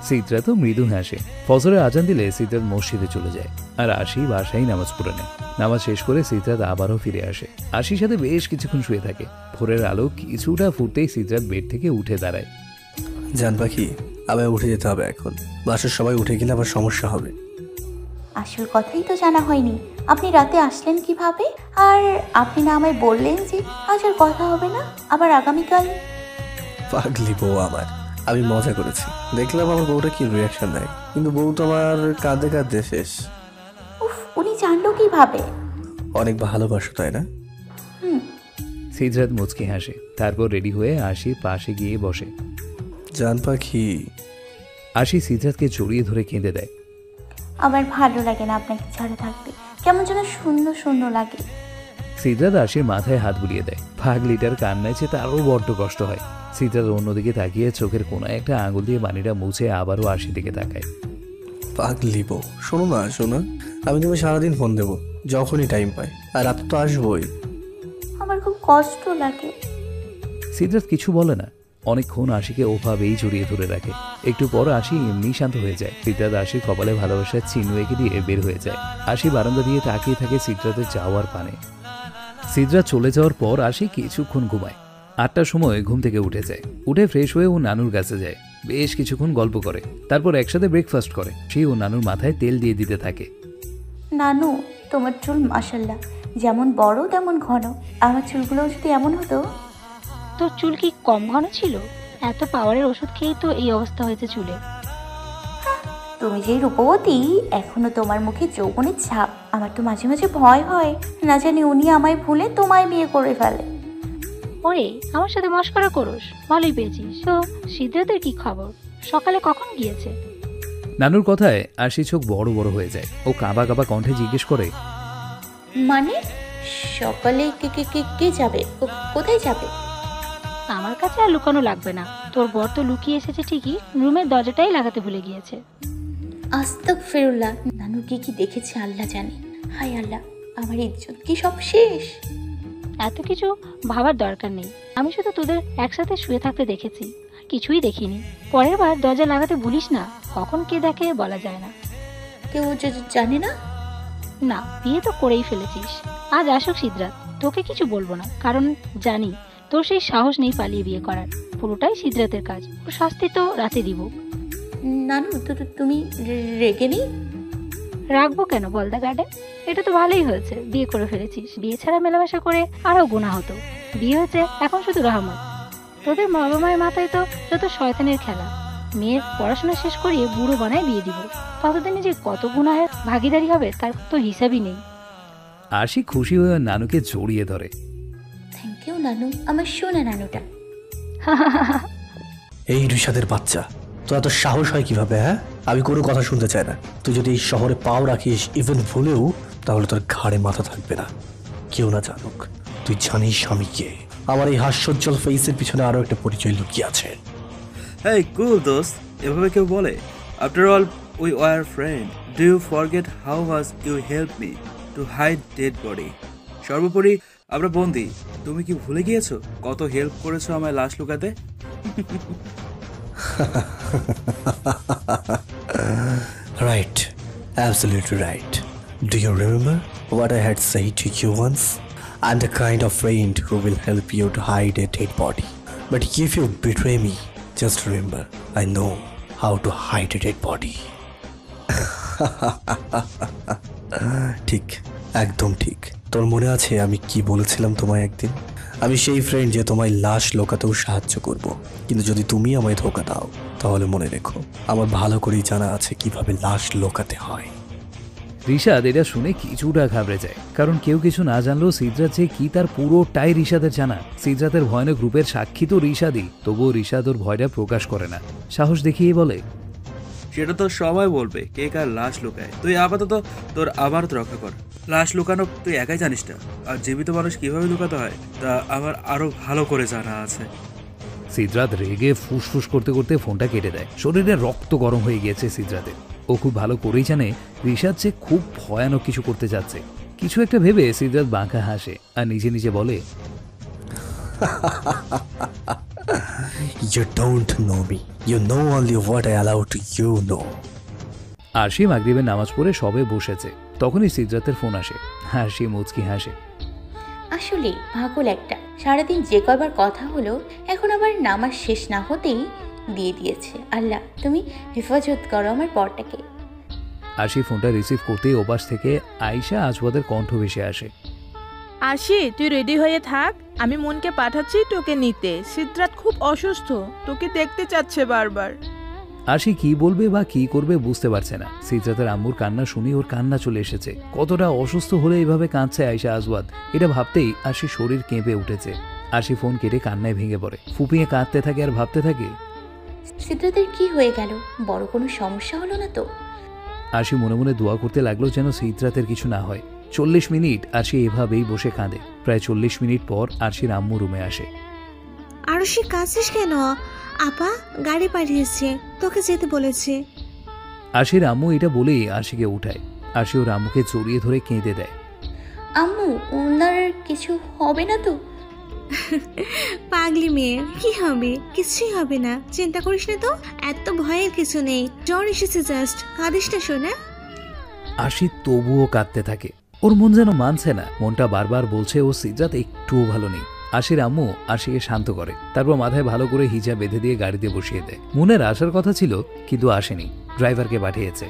সিদ্রা তো মৃদু হাসে। ফজরের আজান দিলে সিদ্রাত মসজিদে চলে যায় আর আশি বাসায় নামাজ পড়ে নেয়। নামাজ শেষ করে সিদ্রাত আবারও ফিরে আসে। আশির সাথে বেশ কিছুক্ষণ শুয়ে থাকে। ভোরের আলো কিছুটা ফুটতেই সিদ্রাত বেড থেকে উঠে দাঁড়ায়। জান পাখি, আবার উঠে যেতে হবে এখন, বাসার সবাই উঠে গেলে আবার সমস্যা হবে। আসল কথাই তো জানা হয়নি, আপনি রাতে আসলেন কিভাবে? আর আপনি না আমায় বললেন যে আজ আর কথা হবে না, আবার আগামীকাল? পাগলি বউ আমার, আমি মজা করেছি। দেখলাম আমার বউটা কি রিয়াকশন দেয়, কিন্তু বউ তো আমার কাঁদে কাঁদে শেষ। উফ, উনি জানলো কিভাবে? অনেক ভালোবাসো তাই না? সিদ্রাত মুচকি হাসে, তারপর রেডি হয়ে আশির পাশে গিয়ে বসে। জান পাখি। আশি সিদ্রাতকে জড়িয়ে ধরে কেঁদে দেয়। আমার ভালো লাগে না আপনাকে ছাড়া থাকতে, কেমন যেন শূন্য শূন্য লাগে। সিদ্রাত আশির মাথায় হাত বুলিয়ে দেয়। পাগলিটার কান্নায় চেয়ে তারও বড্ড কষ্ট হয়। সিদ্রাত অন্যদিকে তাকিয়ে চোখের কোনায় একটা আঙুল দিয়ে পানিটা মুছে আবারও আশির দিকে তাকায়। পাগলি বউ, শোনো না শোনা, আমি তোমায় সারাদিন ফোন দেবো যখনই টাইম পাই, আর রাত তো আসবোই। আমার খুব কষ্ট লাগে। সিদ্রাত কিছু বলে না। অনেকক্ষণ আশিকে ওভাবেই জড়িয়ে ধরে রাখে। একটু পর আশি এমনি শান্ত হয়ে যায়। সিদ্রাত আশির কপালে ভালোবাসার চিহ্ন এঁকে দিয়ে বের হয়ে যায়। আশি বারান্দা দিয়ে তাকিয়ে থাকে সিদ্রাতের যাওয়ার পানে। সিদ্রাত চলে যাওয়ার পর আশি কিছুক্ষণ ঘুমায়। 8টার সময় ঘুম থেকে উঠে যায়। উঠে ফ্রেশ হয়ে ও নানুর কাছে যায়। বেশ কিছুক্ষণ গল্প করে, তারপর একসাথে ব্রেকফাস্ট করে। সে ও নানুর মাথায় তেল দিয়ে দিতে থাকে। নানু, তোমার চুল মাশাল্লাহ, যেমন বড় তেমন ঘন। আমার চুলগুলোও যদি এমন হতো। তোর চুল কি কম ঘন ছিল? এত পাওয়ারের ওষুধ খেয়েই তো এই অবস্থা হয়েছে চুলে। তুমি যে রূপবতী, এখনো তোমার মুখে যৌবনের ছাপ। আমার তো মাঝে মাঝে ভয় হয়, না জানি উনি আমায় ভুলে তোমায় বিয়ে করে ফেলে। ওরে, আমার সাথে মশকরা করোস, ভালোই পেয়েছিস। তো সিদ্ধার্থের কি খবর? সকালে কখন গিয়েছে? নানুর কথায় আশি চোখ বড় বড় হয়ে যায়। ও কাঁবা কাঁবা কণ্ঠে জিজ্ঞেস করে, মানে সকালে কে কে কে কে যাবে? কোথায় যাবে? আমার কাছে আর লুকানো লাগবে না, তোর বর তো লুকিয়ে এসেছে ঠিকই, রুমের দরজাটাই লাগাতে ভুলে গিয়েছে। আস্তাগফিরুল্লাহ, নানু কি কি দেখেছে আল্লাহ জানে। হায় আল্লাহ, আমার ইজ্জত কি সব শেষ? এত কিছু ভাবার দরকার নেই, আমি শুধু তোদের একসাথে শুয়ে থাকতে দেখেছি, কিছুই দেখিনি। পরের বার দরজা লাগাতে ভুলিস না, কখন কে দেখে বলা যায় না। কেউ জানে না? না, বিয়ে তো করেই ফেলেছিস। আজ আসুক সিদ্ধার্থ, তোকে কিছু বলবো না, কারণ জানি তোর সেই সাহস নেই পালিয়ে বিয়ে করার। পুরোটাই সিদ্ধার্থের কাজ, ওর শাস্তি তো রাতে দিব। নানু, তুমি রেগে নেই? রাখবো কেন বলদা গার্ডেন? এটা তো ভালোই হয়েছে, বিয়ে করে ফেলেছিস। বিয়ে ছাড়া মেলামেশা করে আরো গুনাহ হতো। বিয়ে হয়েছে, এখন শুধু রহমত। তোদের বাবা মায়ের মাথায় তো যত শয়তানের খেলা। মেয়ের পড়াশোনা শেষ করিয়ে বুড়ো বানায় বিয়ে দিব, ততদিনে যে কত গুনাহের ভাগিদারি হবে তার তো হিসাবই নেই। আশি খুশি হয়ে নানুকে জড়িয়ে ধরে। থ্যাংক ইউ নানু, আমার শোনা নানুটা। এই ঋষাদের বাচ্চা, তো এত সাহস হয় কিভাবে? হ্যাঁ, আমি কোনো কথা শুনতে চাই না। তুই যদি এই শহরে পাও রাখিস ইভেন ভুলেও, তাহলে তোর ঘাড়ে মাথা থাকবে না। কেউ না জানুক তুই জানিস আমি কে। আমার এই হাস্যোজ্জ্বল ফেসের পিছনে আরো একটা পরিচয় লুকিয়ে আছে। Hey, cool দোস্ত, এভাবে কেউ বলে? After all, we were friends. Do you forget how much you helped me to hide dead body? সর্বোপরি আমরা বন্ধু। তুমি কি ভুলে গিয়েছো কত হেল্প করেছো আমায় লাশ লুকাতে? Right, absolutely right. Do you remember what I had said to you once? I'm the kind of friend who will help you to hide a dead body. But if you betray me, just remember, I know how to hide a dead body. ঠিক, একদম ঠিক। তোর মনে আছে আমি কি বলেছিলাম তোমায় একদিন? আমি সেই ফ্রেন্ড যে তোমায় লাশ লোকাতেও সাহায্য করব, কিন্তু যদি তুমি আমায় ধোকা দাও তাহলে মনে রেখো আমার ভালো করেই জানা আছে কিভাবে লাশ লোকাতে হয়। ঋষাদ এটা শুনে কিছুটা ঘাবড়ে যায়, কারণ কেউ কিছু না জানলেও সিদ্ধার্থ যে কি তার পুরোটাই ঋষাদের জানা। সিদ্ধার্থের ভয়ানক গ্রুপের সাক্ষী তো ঋষাদই, তবুও ঋষাদ ওর ভয়টা প্রকাশ করে না। সাহস দেখিয়ে বলে, সেটা তো সবাই বলবে কে কার লাশ লুকায়। তুই আপাতত তোর আমানত রক্ষা কর। লাশ লুকানো তুই একাই জানিস না, আর জীবিত মানুষ কিভাবে লুকাতে হয় তা আমার আরো ভালো করে জানা আছে। সিদ্ধার্থ রেগে ফুসফুস করতে করতে ফোনটা কেটে দেয়। শরীরে রক্ত গরম হয়ে গিয়েছে সিদ্ধার্থের। ও খুব ভালো করেই জানে ঋষাদ যে খুব ভয়ানক কিছু করতে যাচ্ছে, কিছু একটা ভেবে সিদ্ধার্থ বাঁকা হাসে আর নিজে নিজে বলে, You don't know me. You know only what I allow to you know. আরশি মাগরিবের নামাজ পড়ে সবে বসেছে, তখনই সিদ্ধার্থের ফোন আসে। আরশি মুচকি হাসে। আসলে পাগল একটা, সারাদিন যে কবার কথা হলো এখন আবার নামাজ শেষ না হতেই দিয়ে দিয়েছে। আল্লাহ তুমি হেফাজত করো আমার পরটাকে। আরশি ফোনটা রিসিভ করতেই ওপাশ থেকে আয়শা আজওয়াদের কণ্ঠ ভেসে আসে। আশি, তুই রেডি হয়ে থাক, আমি মনকে পাঠাচ্ছি তোকে নিতে। সিদ্ধার্থ খুব অসুস্থ, তোকে দেখতে চাচ্ছে বারবার। আরশি কি বলবে বা কি করবে বুঝতে পারছে না। সিদ্ধার্থের আম্মুর কান্না শুনে ওর কান্না চলে এসেছে। কতটা অসুস্থ হলে এইভাবে কাঁদছে আয়শা আজওয়াদ, এটা ভাবতেই আরশির শরীর কেঁপে উঠেছে। আরশি ফোন কেটে কান্নায় ভেঙে পড়ে, ফুপিয়ে কাঁদতে থাকে আর ভাবতে থাকে, সিদ্ধার্থের কি হয়ে গেল? বড় কোনো সমস্যা হলো না তো? আরশি মনে মনে দোয়া করতে লাগলো যেন সিদ্ধার্থের কিছু না হয়। 40 মিনিট আরশি এভাবেই বসে কাঁদে। প্রায় 40 মিনিট পর আরশির আম্মু রুমে আসে। আরশি কাঁদছিস কেন? আপা গাড়ি পাঠিয়েছে, তোকে যেতে বলেছে। আরশির আম্মু এটা বলেই আরশিকে উঠায়। আরশি ওর আম্মুকে জড়িয়ে ধরে কেঁদে দেয়। আম্মু, ওনার কিছু হবে না তো? পাগলি মেয়ে, কি হবে? কিছুই হবে না, চিন্তা করিস না তো। এত ভয়ের কিছু নেই, জ্বর এসেছে জাস্ট, কাঁদিস না শোনা। আরশি তবুও কাঁদতে থাকে। ওর মন যেন মানছে না, মনটা বারবার বলছে ও সিদ্ধার্থ একটুও ভালো নেই। আরশির আম্মু আরশিকে শান্ত করে, তারপর মাথায় ভালো করে হিজাব বেঁধে দিয়ে গাড়িতে বসিয়ে দেয়। মনের আসার কথা ছিল কিন্তু আসেনি, ড্রাইভারকে পাঠিয়েছে।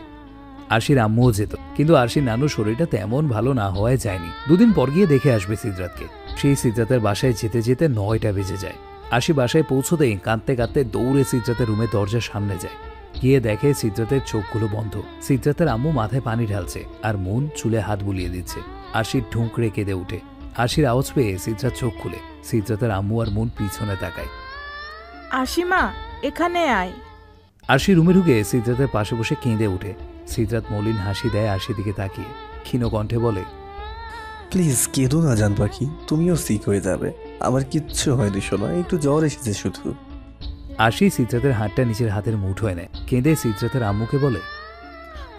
আরশির আম্মুও যেত, কিন্তু আরশির নানুর শরীরটা তেমন ভালো না হওয়ায় যায়নি। দুদিন পর গিয়ে দেখে আসবে সিদ্ধার্থকে। সেই সিদ্ধার্থের বাসায় যেতে যেতে 9টা বেজে যায়। আরশি বাসায় পৌঁছতেই কাঁদতে কাঁদতে দৌড়ে সিদ্ধার্থের রুমে দরজার সামনে যায়। গিয়ে দেখে সিদ্ধার্থের চোখগুলো বন্ধ। সিদ্ধার্থের আম্মু মাথায় পানি ঢালছে আর মন চুলে হাত বুলিয়ে দিচ্ছে। আরশির ঢুঁকড়ে কেঁদে উঠে। আরশির আওয়াজ পেয়ে সিদ্ধার্থ চোখ খুলে। সিদ্ধার্থের আম্মু আর মন পিছনে তাকায়। আশিমা, এখানে আয়। আরশি রুমে ঢুকে সিদ্ধার্থের পাশে বসে কেঁদে উঠে। সিদ্ধার্থ মলিন হাসি দেয় আরশির দিকে তাকিয়ে, ক্ষীণ কণ্ঠে বলে, প্লিজ কেঁদো না জান পাখি, তুমিও সিক হয়ে যাবে। আমার কিচ্ছু হয়নি সোনা, একটু জ্বর এসেছে শুধু। আরশি সিদ্ধার্থের হাতটা নিজের হাতের মুঠোয় নেয়। কেঁদে সিদ্ধার্থের আম্মুকে বলে,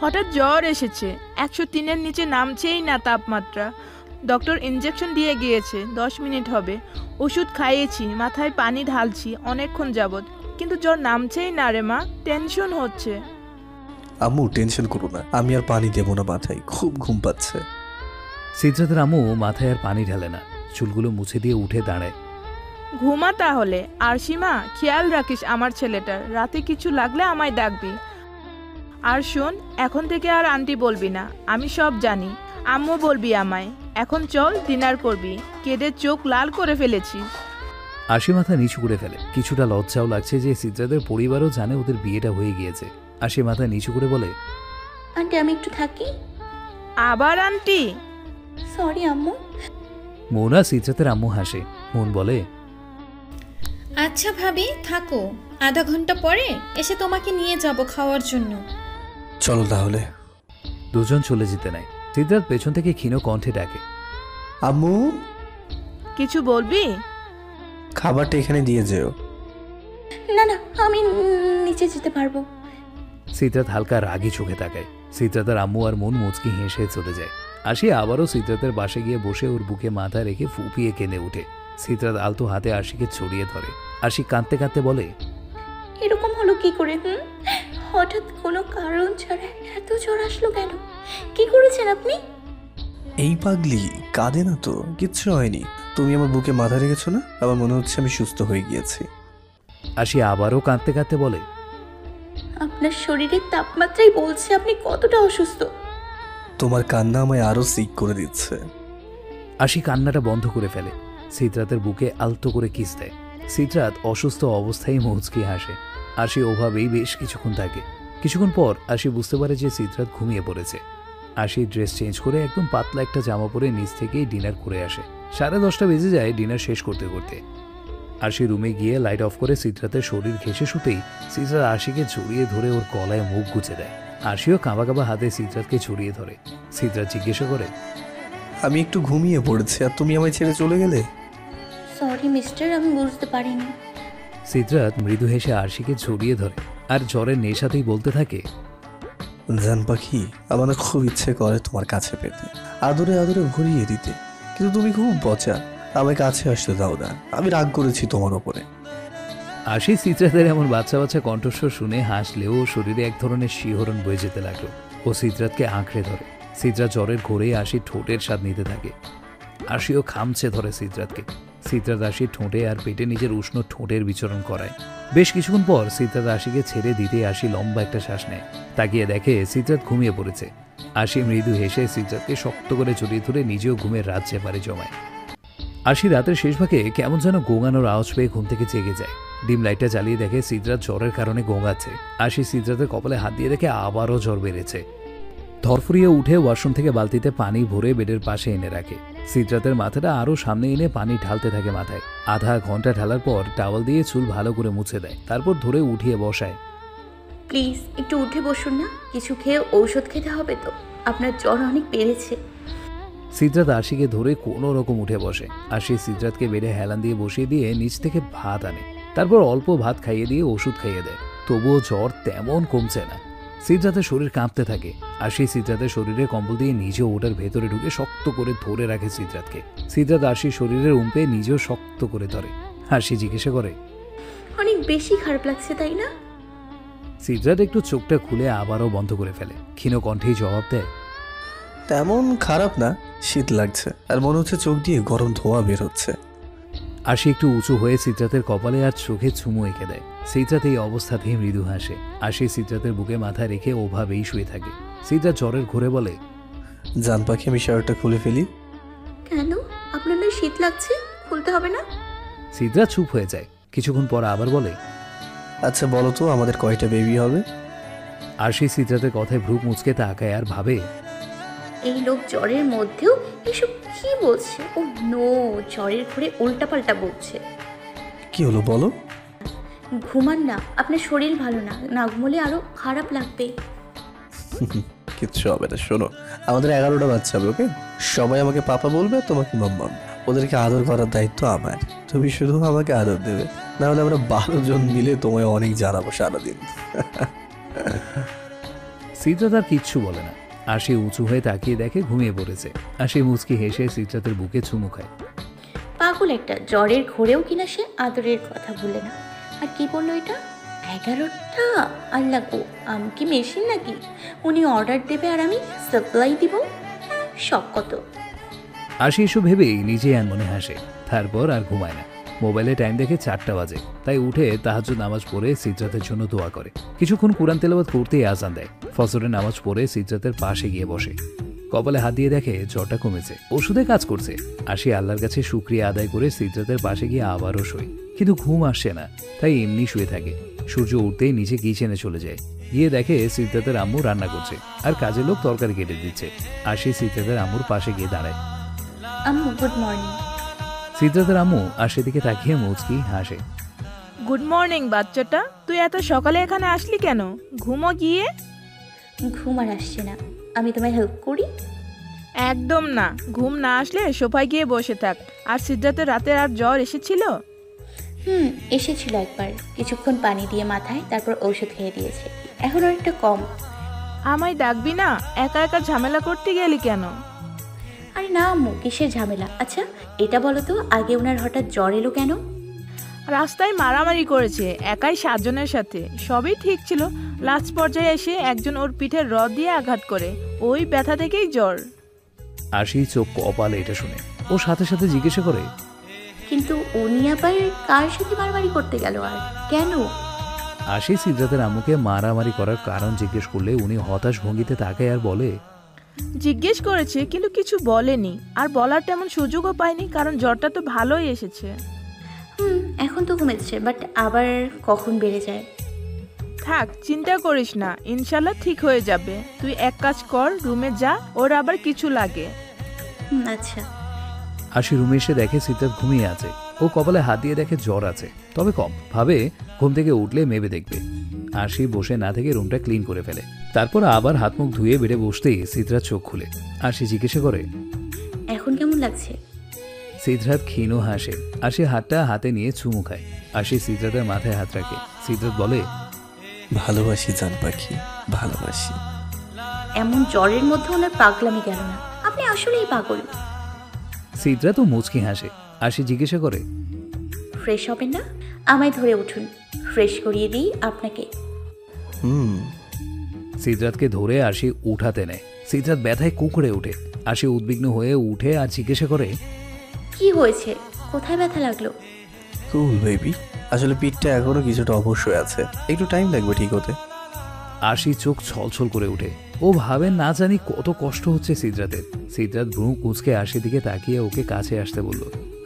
হঠাৎ জ্বর এসেছে, 103-এর নিচে নামছেই না তাপমাত্রা। ডক্টর ইনজেকশন দিয়ে গিয়েছে, 10 মিনিট হবে। ওষুধ খাইয়েছি, মাথায় পানি ঢালছি অনেকক্ষণ যাবৎ, কিন্তু জ্বর নামছেই না রে মা, টেনশন হচ্ছে। আম্মু টেনশন করো না, আমি আর পানি দেবো না মাথায়, খুব ঘুম পাচ্ছে। সিদ্ধার্থের আম্মু মাথায় আর পানি ঢালে না, চুলগুলো মুছে দিয়ে উঠে দাঁড়ায়। ঘুমা তাহলে। আর সীমা, খেয়াল রাখিস আমার ছেলেটার, রাতে কিছু লাগলে আমায় ডাকবি। আর শোন, এখন থেকে আর আন্টি বলবি না, আমি সব জানি। আম্মু বলবি আমায়। এখন চল, ডিনার করবি, কেঁদে চোখ লাল করে ফেলেছি। আরশি মাথা নিচু করে ফেলে। কিছুটা লজ্জাও লাগছে যে সিদ্ধার্থের পরিবারও জানে ওদের বিয়েটা হয়ে গিয়েছে। আরশি মাথা নিচু করে বলে, আন্টি আমি একটু থাকি। আবার আন্টি? সরি আম্মু। মোনা সিদ্ধার্থের আম্মু হাসে। মন বলে, আচ্ছা ভাবি থাকো, আধা ঘন্টা পরে এসে তোমাকে নিয়ে যাব খাওয়ার জন্য। চলো তাহলে। দুজন চলে যেতে নাই। সিদ্ধার্থ পেছন থেকে ক্ষীণ কণ্ঠে ডাকে, আম্মু কিছু বলবি? খাবারটা এখানে দিয়ে যেও। না না, আমি নিচে যেতে পারবো। সিদ্ধার্থ হালকা রাগী চোখে তাকায়। সিদ্ধার্থের আম্মু আর মন মুচকি হেসে চলে যায়। আরশি আবারও সিদ্ধার্থের পাশে গিয়ে বসে ওর বুকে মাথা রেখে ফুপিয়ে কেঁদে ওঠে। সিদ্ধার্থ আলতো হাতে আরশিকে ছড়িয়ে ধরে। আরশি কাঁদতে কাঁদতে বলে, এরকম হলো কি করে? হঠাৎ কোনো কারণ ছাড়া এত জ্বর আসলো কেন? কি করেছেন আপনি? এই পাগলি কাঁদে না তো, কিচ্ছু হয়নি। তুমি আমার বুকে মাথা রেখেছো না, আমার মনে হচ্ছে আমি সুস্থ হয়ে গিয়েছি। আরশি আবারও কাঁদতে কাঁদতে বলে, আপনার শরীরের তাপমাত্রাই বলছে আপনি কতটা অসুস্থ। তোমার কান্না আমায় আরো সিক করে দিচ্ছে। আরশি কান্নাটা বন্ধ করে ফেলে। সিদ্ধার্থের বুকে আলতো করে কিস দেয়। সিদ্ধার্থ অসুস্থ অবস্থায় মুচকি হাসে। আরশি ওভাবেই বেশ কিছুক্ষণ থাকে। কিছুক্ষণ পর আরশি বুঝতে পারে যে সিদ্ধার্থ ঘুমিয়ে পড়েছে। আরশি ড্রেস চেঞ্জ করে একদম পাতলা একটা জামা পরে নিচ থেকেই ডিনার করে আসে। 10:30 বেজে যায় ডিনার শেষ করতে করতে। আরশি রুমে গিয়ে লাইট অফ করে সিদ্ধার্থের শরীর ঘেঁষে শুতেই সিদ্ধার্থ আরশিকে জড়িয়ে ধরে ওর গলায় মুখ গুজে দেয়। আরশিও কাঁবা কাঁবা হাতে সিদ্ধার্থকে জড়িয়ে ধরে। সিদ্ধার্থ জিজ্ঞাসা করে, আমি একটু ঘুমিয়ে পড়েছি আর তুমি আমায় ছেড়ে চলে গেলে? সরি মিস্টার, আমি বুঝতে পারিনি। সিদ্ধার্থ মৃদু হেসে আরশিকে জড়িয়ে ধরে আর জ্বরের নেশাতেই বলতে থাকে, জান পাখি, আমার না খুব ইচ্ছে করে তোমার কাছে পেতে, আদরে আদরে ভরিয়ে দিতে, কিন্তু তুমি খুব বচা, আমায় কাছে আসতে দাও না। আমি রাগ করেছি তোমার ওপরে। আশি সিদ্রাতের এমন বাচ্চা বাচ্চা কণ্ঠস্বর শুনে হাসলেও শরীরে এক ধরনের শিহরণ বয়ে যেতে লাগলো। ও সিদ্রাতকে আঁকড়ে ধরে। সিদ্রাত জ্বরের ঘোরে আশি ঠোঁটের স্বাদ নিতে থাকে। আশিও খামছে ধরে সিদ্রাতকে। সিদ্রাত আশির ঠোঁটে আর পেটে নিজের উষ্ণ ঠোঁটের বিচরণ করায়। বেশ কিছুক্ষণ পর সিদ্রাত আশিকে ছেড়ে দিতে আশি লম্বা একটা শ্বাস নেয়। তাকিয়ে দেখে সিদ্রাত ঘুমিয়ে পড়েছে। আশি মৃদু হেসে সিদ্রাতকে শক্ত করে জড়িয়ে ধরে নিজেও ঘুমের রাত চেপারে জমায়। আশি রাতের শেষ ভাগে কেমন যেন গোঙানোর আওয়াজ পেয়ে ঘুম থেকে জেগে যায়। ডিম লাইটটা জ্বালিয়ে দেখে সিদ্রাত জ্বরের কারণে গোঙাচ্ছে। আশি সিদ্রাতের কপালে হাত দিয়ে দেখে আবারও জ্বর বেড়েছে। ধরফরিয়ে উঠে ওয়াশরুম থেকে বালতিতে পানি ভরে বেডের পাশে এনে রাখে। সিদ্রাতের মাথাটা আরও সামনে এনে পানি ঢালতে থাকে মাথায়। আধা ঘন্টা ঢালার পর টাওয়াল দিয়ে চুল ভালো করে মুছে দেয়। তারপর ধরে উঠিয়ে বসায়। প্লিজ একটু উঠে বসুন না, কিছু খেয়ে ঔষধ খেতে হবে তো, আপনার জ্বর অনেক বেড়েছে। সিদ্রাত আশিকে ধরে কোনো রকম উঠে বসে। আশি সিদ্রাতকে বেডে হেলান দিয়ে বসিয়ে দিয়ে নিচ থেকে ভাত আনে। তারপর অল্প ভাত খাইয়ে দিয়ে ওষুধ খাইয়ে দেয়। তবুও জ্বর তেমন কমছে না। সিদ্রাতের শরীর কাঁপতে থাকে। আশি সিদ্রাতের শরীরে কম্বল দিয়ে নিজেও ওটার ভেতরে ঢুকে শক্ত করে ধরে রাখে সিদ্রাতকে। সিদ্রাত আশির শরীরের উম্পে নিজেও শক্ত করে ধরে। আশি জিজ্ঞাসা করে, অনেক বেশি খারাপ লাগছে তাই না? সিদ্রাত একটু চোখটা খুলে আবারও বন্ধ করে ফেলে। ক্ষীণ কণ্ঠেই জবাব দেয়, তেমন খারাপ না, শীত লাগছে আর মনে হচ্ছে চোখ দিয়ে গরম ধোঁয়া বের হচ্ছে। আশি একটু উঁচু হয়ে সিদ্রাতের কপালে আর চোখে চুমু এঁকে দেয়। সিদ্রাত এই অবস্থাতেই মৃদু হাসে। আশি সিদ্রাতের বুকে মাথা রেখে ওভাবেই শুয়ে থাকে। সিদ্রাত জ্বরের ঘোরে বলে, জান পাখি আমি শার্টটা খুলে ফেলি। কেন? আপনার না শীত লাগছে, খুলতে হবে না? সিদ্রাত চুপ হয়ে যায়। কিছুক্ষণ পর আবার বলে, আচ্ছা বলো তো আমাদের কয়টা বেবি হবে? আশি সিদ্রাতের কথায় ভ্রু মুচকে তাকায় আর ভাবে, এই লোক জ্বরের মধ্যেও এসব কি বলছে? ও নো, জ্বরের ঘরে উল্টাপাল্টা বলছে। কি হলো বলো? ঘুমান না, আপনার শরীর ভালো না, না ঘুমলে আরো খারাপ লাগবে। কিচ্ছু হবে না, শোনো আমাদের 11টা বাচ্চা হবে, ওকে? সবাই আমাকে পাপা বলবে, তোমাকে মাম্মাম। ওদেরকে আদর করার দায়িত্ব আমার, তুমি শুধু আমাকে আদর দেবে, না হলে আমরা 12 জন মিলে তোমায় অনেক জ্বালাবো সারাদিন। সিদ্রাত আর কিচ্ছু বলে না। আশি উঁচু হয়ে তাকিয়ে দেখে ঘুমিয়ে পড়েছে। আশি মুচকি হেসে সিদ্রাতের বুকে চুমু খায়। পাগল একটা, জ্বরের ঘোরেও কিনা সে আদরের কথা ভুলে না। আর কি বললো এটা? 11টা? আল্লাহ গো, আমি কি মেশিন নাকি? উনি অর্ডার দেবে আর আমি সাপ্লাই দিব? শখ কত। আশি এসব ভেবেই নিজে মনে হাসে। তারপর আর ঘুমায় না। মোবাইলে টাইম দেখে 4টা বাজে। তাই উঠে তাহাজ্জুদ নামাজ পড়ে সিদ্রাতের জন্য দোয়া করে। কিছুক্ষণ কুরআন তেলাওয়াত করতেই আজান দেয়। ফজরের নামাজ পড়ে সিদ্রাতের পাশে গিয়ে বসে। কপালে হাত দিয়ে দেখে জ্বরটা কমেছে, ওষুধে কাজ করছে। আশি আল্লাহর কাছে শুকরিয়া আদায় করে সিদ্রাতের পাশে গিয়ে আবারও শোয়। কিন্তু ঘুম আসছে না, তাই এমনি শুয়ে থাকে। সূর্য উঠতেই নিচে কিচেনে চলে যায়। গিয়ে দেখে সিদ্রাতের আম্মু রান্না করছে আর কাজের লোক তরকারি কেটে দিচ্ছে। আশি সিদ্রাতের আম্মুর পাশে গিয়ে দাঁড়ায়। আম্মু গুড মর্নিং। সিদ্রাতের আম্মু আশির দিকে তাকিয়ে মুচকি হাসে। গুড মর্নিং বাচ্চাটা, তুই এত সকালে এখানে আসলি কেন? ঘুমো গিয়ে। ঘুম আর আসছে না, আমি তোমায় হেল্প করি? একদম না, ঘুম না আসলে সোফায় গিয়ে বসে থাক। আর সিদ্ধার্থের রাতে আর জ্বর এসেছিল? এসেছিল একবার, কিছুক্ষণ পানি দিয়ে মাথায়, তারপর ঔষধ খেয়ে দিয়েছে, এখন অনেকটা কম। আমায় ডাকবি না? একা একা ঝামেলা করতে গেলি কেন? আরে না আম্মু, কিসের ঝামেলা? আচ্ছা এটা বলো তো, আগে ওনার হঠাৎ জ্বর এলো কেন? রাস্তায় মারামারি করেছে একাই 7 জনের সাথে, সবই ঠিক ছিল। লাস্ট পর্যায়ে এসে একজন ওর পিঠের রড দিয়ে আঘাত করে, ওই ব্যথা থেকেই জ্বর। আশি চোখ কপালে এটা শুনে ও সাথে সাথে জিজ্ঞাসা করে, কিন্তু উনি আবার কার সাথে মারামারি করতে গেল আর কেন? আশি সিদ্ধার্থের আম্মুকে মারামারি করার কারণ জিজ্ঞেস করলে উনি হতাশ ভঙ্গিতে তাকায় আর বলে, জিজ্ঞেস করেছে কিন্তু কিছু বলেনি, আর বলার তেমন সুযোগও পায়নি, কারণ জ্বরটা তো ভালোই এসেছে। এখন তো কমেছে, বাট আবার কখন বেড়ে যায়। থাক, চিন্তা করিস না, ইনশাল্লাহ ঠিক হয়ে যাবে। তুই এক কাজ কর, রুমে যা, ওর আবার কিছু লাগে। আচ্ছা। আশি রুমে এসে দেখে সিদ্ধার্থ ঘুমিয়ে আছে। ও কপালে হাত দিয়ে দেখে জ্বর আছে, তবে কম। ভাবে ঘুম থেকে উঠলে মেবে দেখবে। আশি বসে না থেকে রুমটা ক্লিন করে ফেলে। তারপর আবার হাত মুখ ধুয়ে বেড়ে বসতেই সিদ্ধার্থ চোখ খুলে। আশি জিজ্ঞাসা করে, এখন কেমন লাগছে? সিদ্ধার্থ ক্ষীণ হাসে। আশি হাতটা হাতে নিয়ে চুমু খায়। আশি সিদ্ধার্থের মাথায় হাত রাখে। সিদ্ধার্থ বলে, ভালোবাসি জান পাখি, ভালোবাসি। এমন জ্বরের মধ্যে ওনার পাগলামি গেল না। আপনি আসলেই পাগল। সিদ্রা তো মুচকি হাসে। আশি জিজ্ঞাসা করে, ফ্রেশ হবেন না? আমায় ধরে উঠুন, ফ্রেশ করিয়ে দিই আপনাকে। সিদ্রাতকে ধরে আশি উঠাতে নেয়। সিদ্রাত ব্যথায় কুকড়ে ওঠে। আশি উদ্বিগ্ন হয়ে উঠে আর জিজ্ঞাসা করে, কি হয়েছে? কোথায় ব্যথা লাগলো? কুল বেবি, আসলে পিঠটা এখনো কিছুটা অবশ্যই আছে, একটু টাইম লাগবে ঠিক হতে। আশি চোখ ছলছল করে ওঠে। ও ভাবে না জানি কত কষ্ট হচ্ছে সিদ্রাতের। সিদ্রাত ভ্রু কুঁচকে আশির দিকে তাকিয়ে ওকে কাছে আসতে বলল।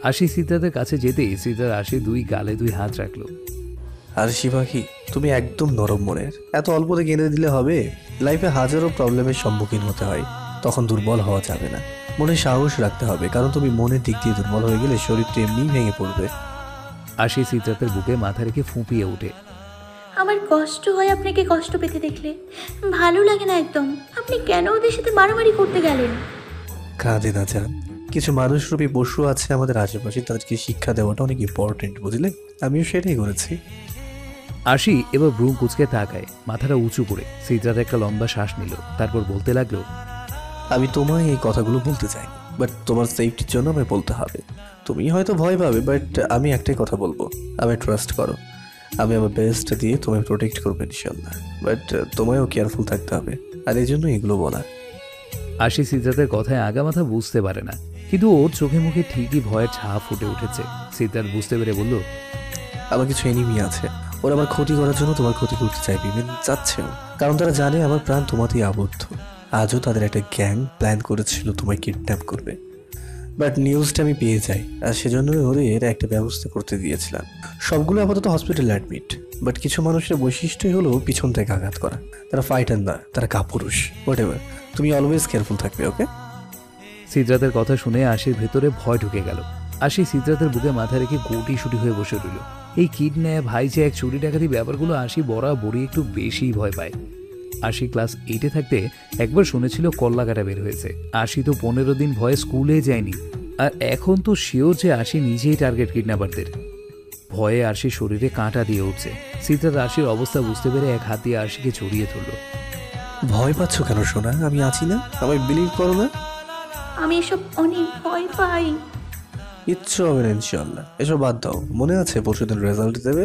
আশি সিদ্রাতের কাছে যেতেই সিদ্রাত আশি দুই গালে দুই হাত রাখলো। আর শিবাকি, তুমি একদম নরম মনের, এত অল্পতে কেঁদে দিলে হবে? লাইফে হাজারো প্রবলেমের সম্মুখীন হতে হয়, তখন দুর্বল হওয়া যাবে না। মনে সাহস রাখতে হবে, কারণ তুমি মনের দিক দিয়ে দুর্বল হয়ে গেলে শরীরটা এমনিই ভেঙে পড়বে। আশি সিদ্রাতের বুকে মাথা রেখে ফুঁপিয়ে ওঠে। আমার কষ্ট হয় আপনাকে কষ্ট পেতে দেখলে, ভালো লাগে না একদম। আপনি কেন ওদের সাথে মারামারি করতে গেলেন? কাঁদে না যান, কিছু মানুষরূপী পশু আছে আমাদের আশেপাশে, তাদেরকে শিক্ষা দেওয়াটা অনেক ইম্পর্টেন্ট, বুঝলে? আমিও সেটাই করেছি। আশি এবার ভ্রু কুঁচকে তাকায়, মাথাটা উঁচু করে। সিদ্রাত একটা লম্বা শ্বাস নিল, তারপর বলতে লাগলো, আমি তোমায় এই কথাগুলো বলতে চাই, বাট তোমার সেফটির জন্য আমায় বলতে হবে। তুমি হয়তো ভয় পাবে, বাট আমি একটাই কথা বলবো, আমায় ট্রাস্ট করো। আমি আমার বেস্ট দিয়ে তোমায় প্রোটেক্ট করবো ইনশাল্লাহ, বাট তোমায়ও কেয়ারফুল থাকতে হবে, আর এই জন্য এগুলো বলা। আশি সিদ্ধার্থের কথায় আগামাথা বুঝতে পারে না, কিন্তু ওর চোখে মুখে ঠিকই ভয়ের ছাপ ফুটে উঠেছে। সিদ্ধার্থ বুঝতে পেরে বলল, আমার কিছু এনিমি আছে, ওরা আমার ক্ষতি করার জন্য তোমার ক্ষতি করতে চাইবে, চাচ্ছেও, কারণ তারা জানে আমার প্রাণ তোমাতেই আবদ্ধ। আজও তাদের একটা গ্যাং প্ল্যান করেছিল তোমায় কিডন্যাপ করবে, বাট নিউজটা আমি পেয়ে যাই, আর সেজন্য ওদের একটা ব্যবস্থা করতে দিয়েছিলাম। সবগুলো আপাতত হসপিটালে অ্যাডমিট, বাট কিছু মানুষের বৈশিষ্ট্যই হলো পিছন থেকে আঘাত করা। তারা ফাইটার না, তারা কাপুরুষ। হোয়াটএভার, তুমি অলওয়েজ কেয়ারফুল থাকবে, ওকে? সিদ্ধার্থের কথা শুনে আশির ভেতরে ভয় ঢুকে গেল। আশি সিদ্ধার্থের বুকে মাথা রেখে গুটি সুটি হয়ে বসে রইল। এই কিডন্যাপ, হাইজ্যাক, চুরি ডাকাতি ব্যাপারগুলো আশি বরাবরই একটু বেশি ভয় পায়। আশি ক্লাস 8-এ থাকতে একবার শুনেছিল কল্লাকাটা বের হয়েছে। আশি তো 15 দিন ভয়ে স্কুলে যায়নি, আর এখন তো শিওর যে আশি নিজেই টার্গেট কিডন্যাপারদের। ভয়ে আশির শরীরে কাঁটা দিয়ে উঠছে। সিদ্ধার্থ আশির অবস্থা বুঝতে পেরে এক হাত দিয়ে আশিকে জড়িয়ে ধরল। ভয় পাচ্ছ কেন সোনা? আমি আছি না, আমায় বিলিভ করো না? আমি এসব অনেক ভয় পাই। কিচ্ছু হবে না ইনশাল্লাহ, এসব বাদ দাও। মনে আছে পরশুদিন রেজাল্ট দেবে?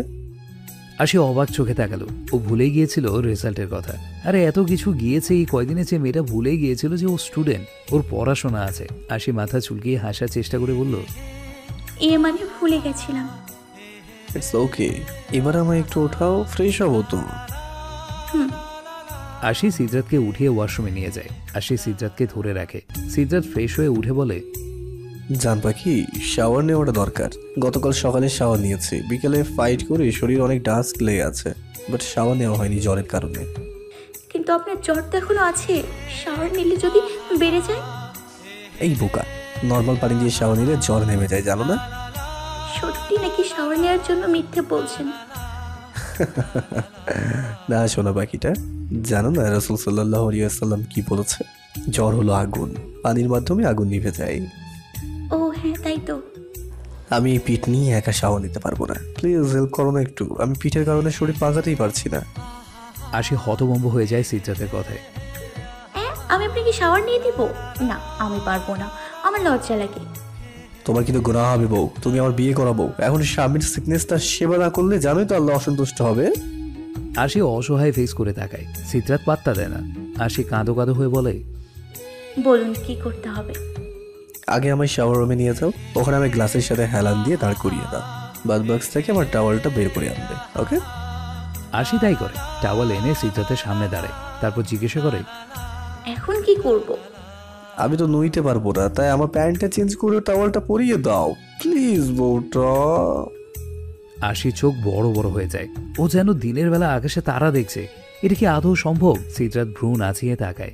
আশি অবাক চোখে তাকালো। ও ভুলে গিয়েছিল রেজাল্টের কথা। আরে এত কিছু গিয়েছে এই কয়দিনে, যে মেয়েটা ভুলে গিয়েছিল যে ও স্টুডেন্ট, ওর পড়াশোনা আছে। আশি মাথা চুলকিয়ে হাসার চেষ্টা করে বলল, মানে ভুলে গেছিলাম। ইটস ওকে, এবার আমায় একটু ওঠাও, ফ্রেশ হবো তো। আশি সিদ্ধার্থকে উঠিয়ে ওয়াশরুমে নিয়ে যায়। আশি সিদ্ধার্থকে ধরে রাখে। সিদ্ধার্থ ফ্রেশ হয়ে উঠে বলে, জান পাখি, শাওয়ার নেওয়াটা দরকার। গতকাল সকালে শাওয়ার নিয়েছি, বিকেলে ফাইট করে শরীর অনেক ডাস্ট লেগে আছে, বাট শাওয়ার নেওয়া হয়নি জ্বরের কারণে। কিন্তু আপনার জ্বর তো এখনো আছে, শাওয়ার নিলে যদি বেড়ে যায়? এই বোকা, নর্মাল পানি দিয়ে শাওয়ার নিলে জ্বর নেমে যায়, জানো না? সত্যি নাকি শাওয়ার নেওয়ার জন্য মিথ্যে বলছেন? না শোনা পাখিটা, জানো না রাসূল সাল্লাল্লাহু আলাইহি ওয়াসাল্লাম কি বলেছে? জ্বর হলো আগুন, পানির মাধ্যমে আগুন নিভে যায়। ও হ্যাঁ, তাই তো। আমি এই পিঠ নিয়ে একা শাওয়ার নিতে পারবো না, প্লিজ হেল্প করো না একটু। আমি পিঠের কারণে শরীর পাকাতেই পারছি না। আশি হতভম্ব হয়ে যায় সিদ্ধার্থের কথায়। আমি আপনাকে শাওয়ার নিয়ে দিব? না, আমি পারবো না, আমার লজ্জা লাগে। তোমার কিন্তু গুনাহ হবে বউ, তুমি আমার বিয়ে করাবো। এখন স্বামীর সিকনেসটা সেবা না করলে জানোই তো আল্লাহ অসন্তুষ্ট হবে। আশি অসহায় ফেস করে তাকায়। সিদ্ধার্থ পাত্তা দেয় না। আশি কাঁদো কাঁদো হয়ে বলে, বলুন কি করতে হবে? আগে আমায় শাওয়ার রুমে নিয়ে যাও, ওখানে আমি গ্লাসের সাথে হেলান দিয়ে দাঁড় করিয়ে দাও। বাথ বক্স থেকে আমার টাওয়ালটা বের করে আনবে, ওকে? আশি তাই করে। টাওয়াল এনে সিদ্ধার্থের সামনে দাঁড়ায়, তারপর জিজ্ঞাসা করে, এখন কি করব? আমি তো নুইতে পারবো না, তাই আমার প্যান্টটা চেঞ্জ করে টাওয়ালটা পরিয়ে দাও প্লিজ বউটা। আশি চোখ বড় বড় হয়ে যায়। ও যেন দিনের বেলা আকাশে তারা দেখছে। এটা কি আদৌ সম্ভব? সিদ্ধার্থ ভ্রু নাচিয়ে তাকায়।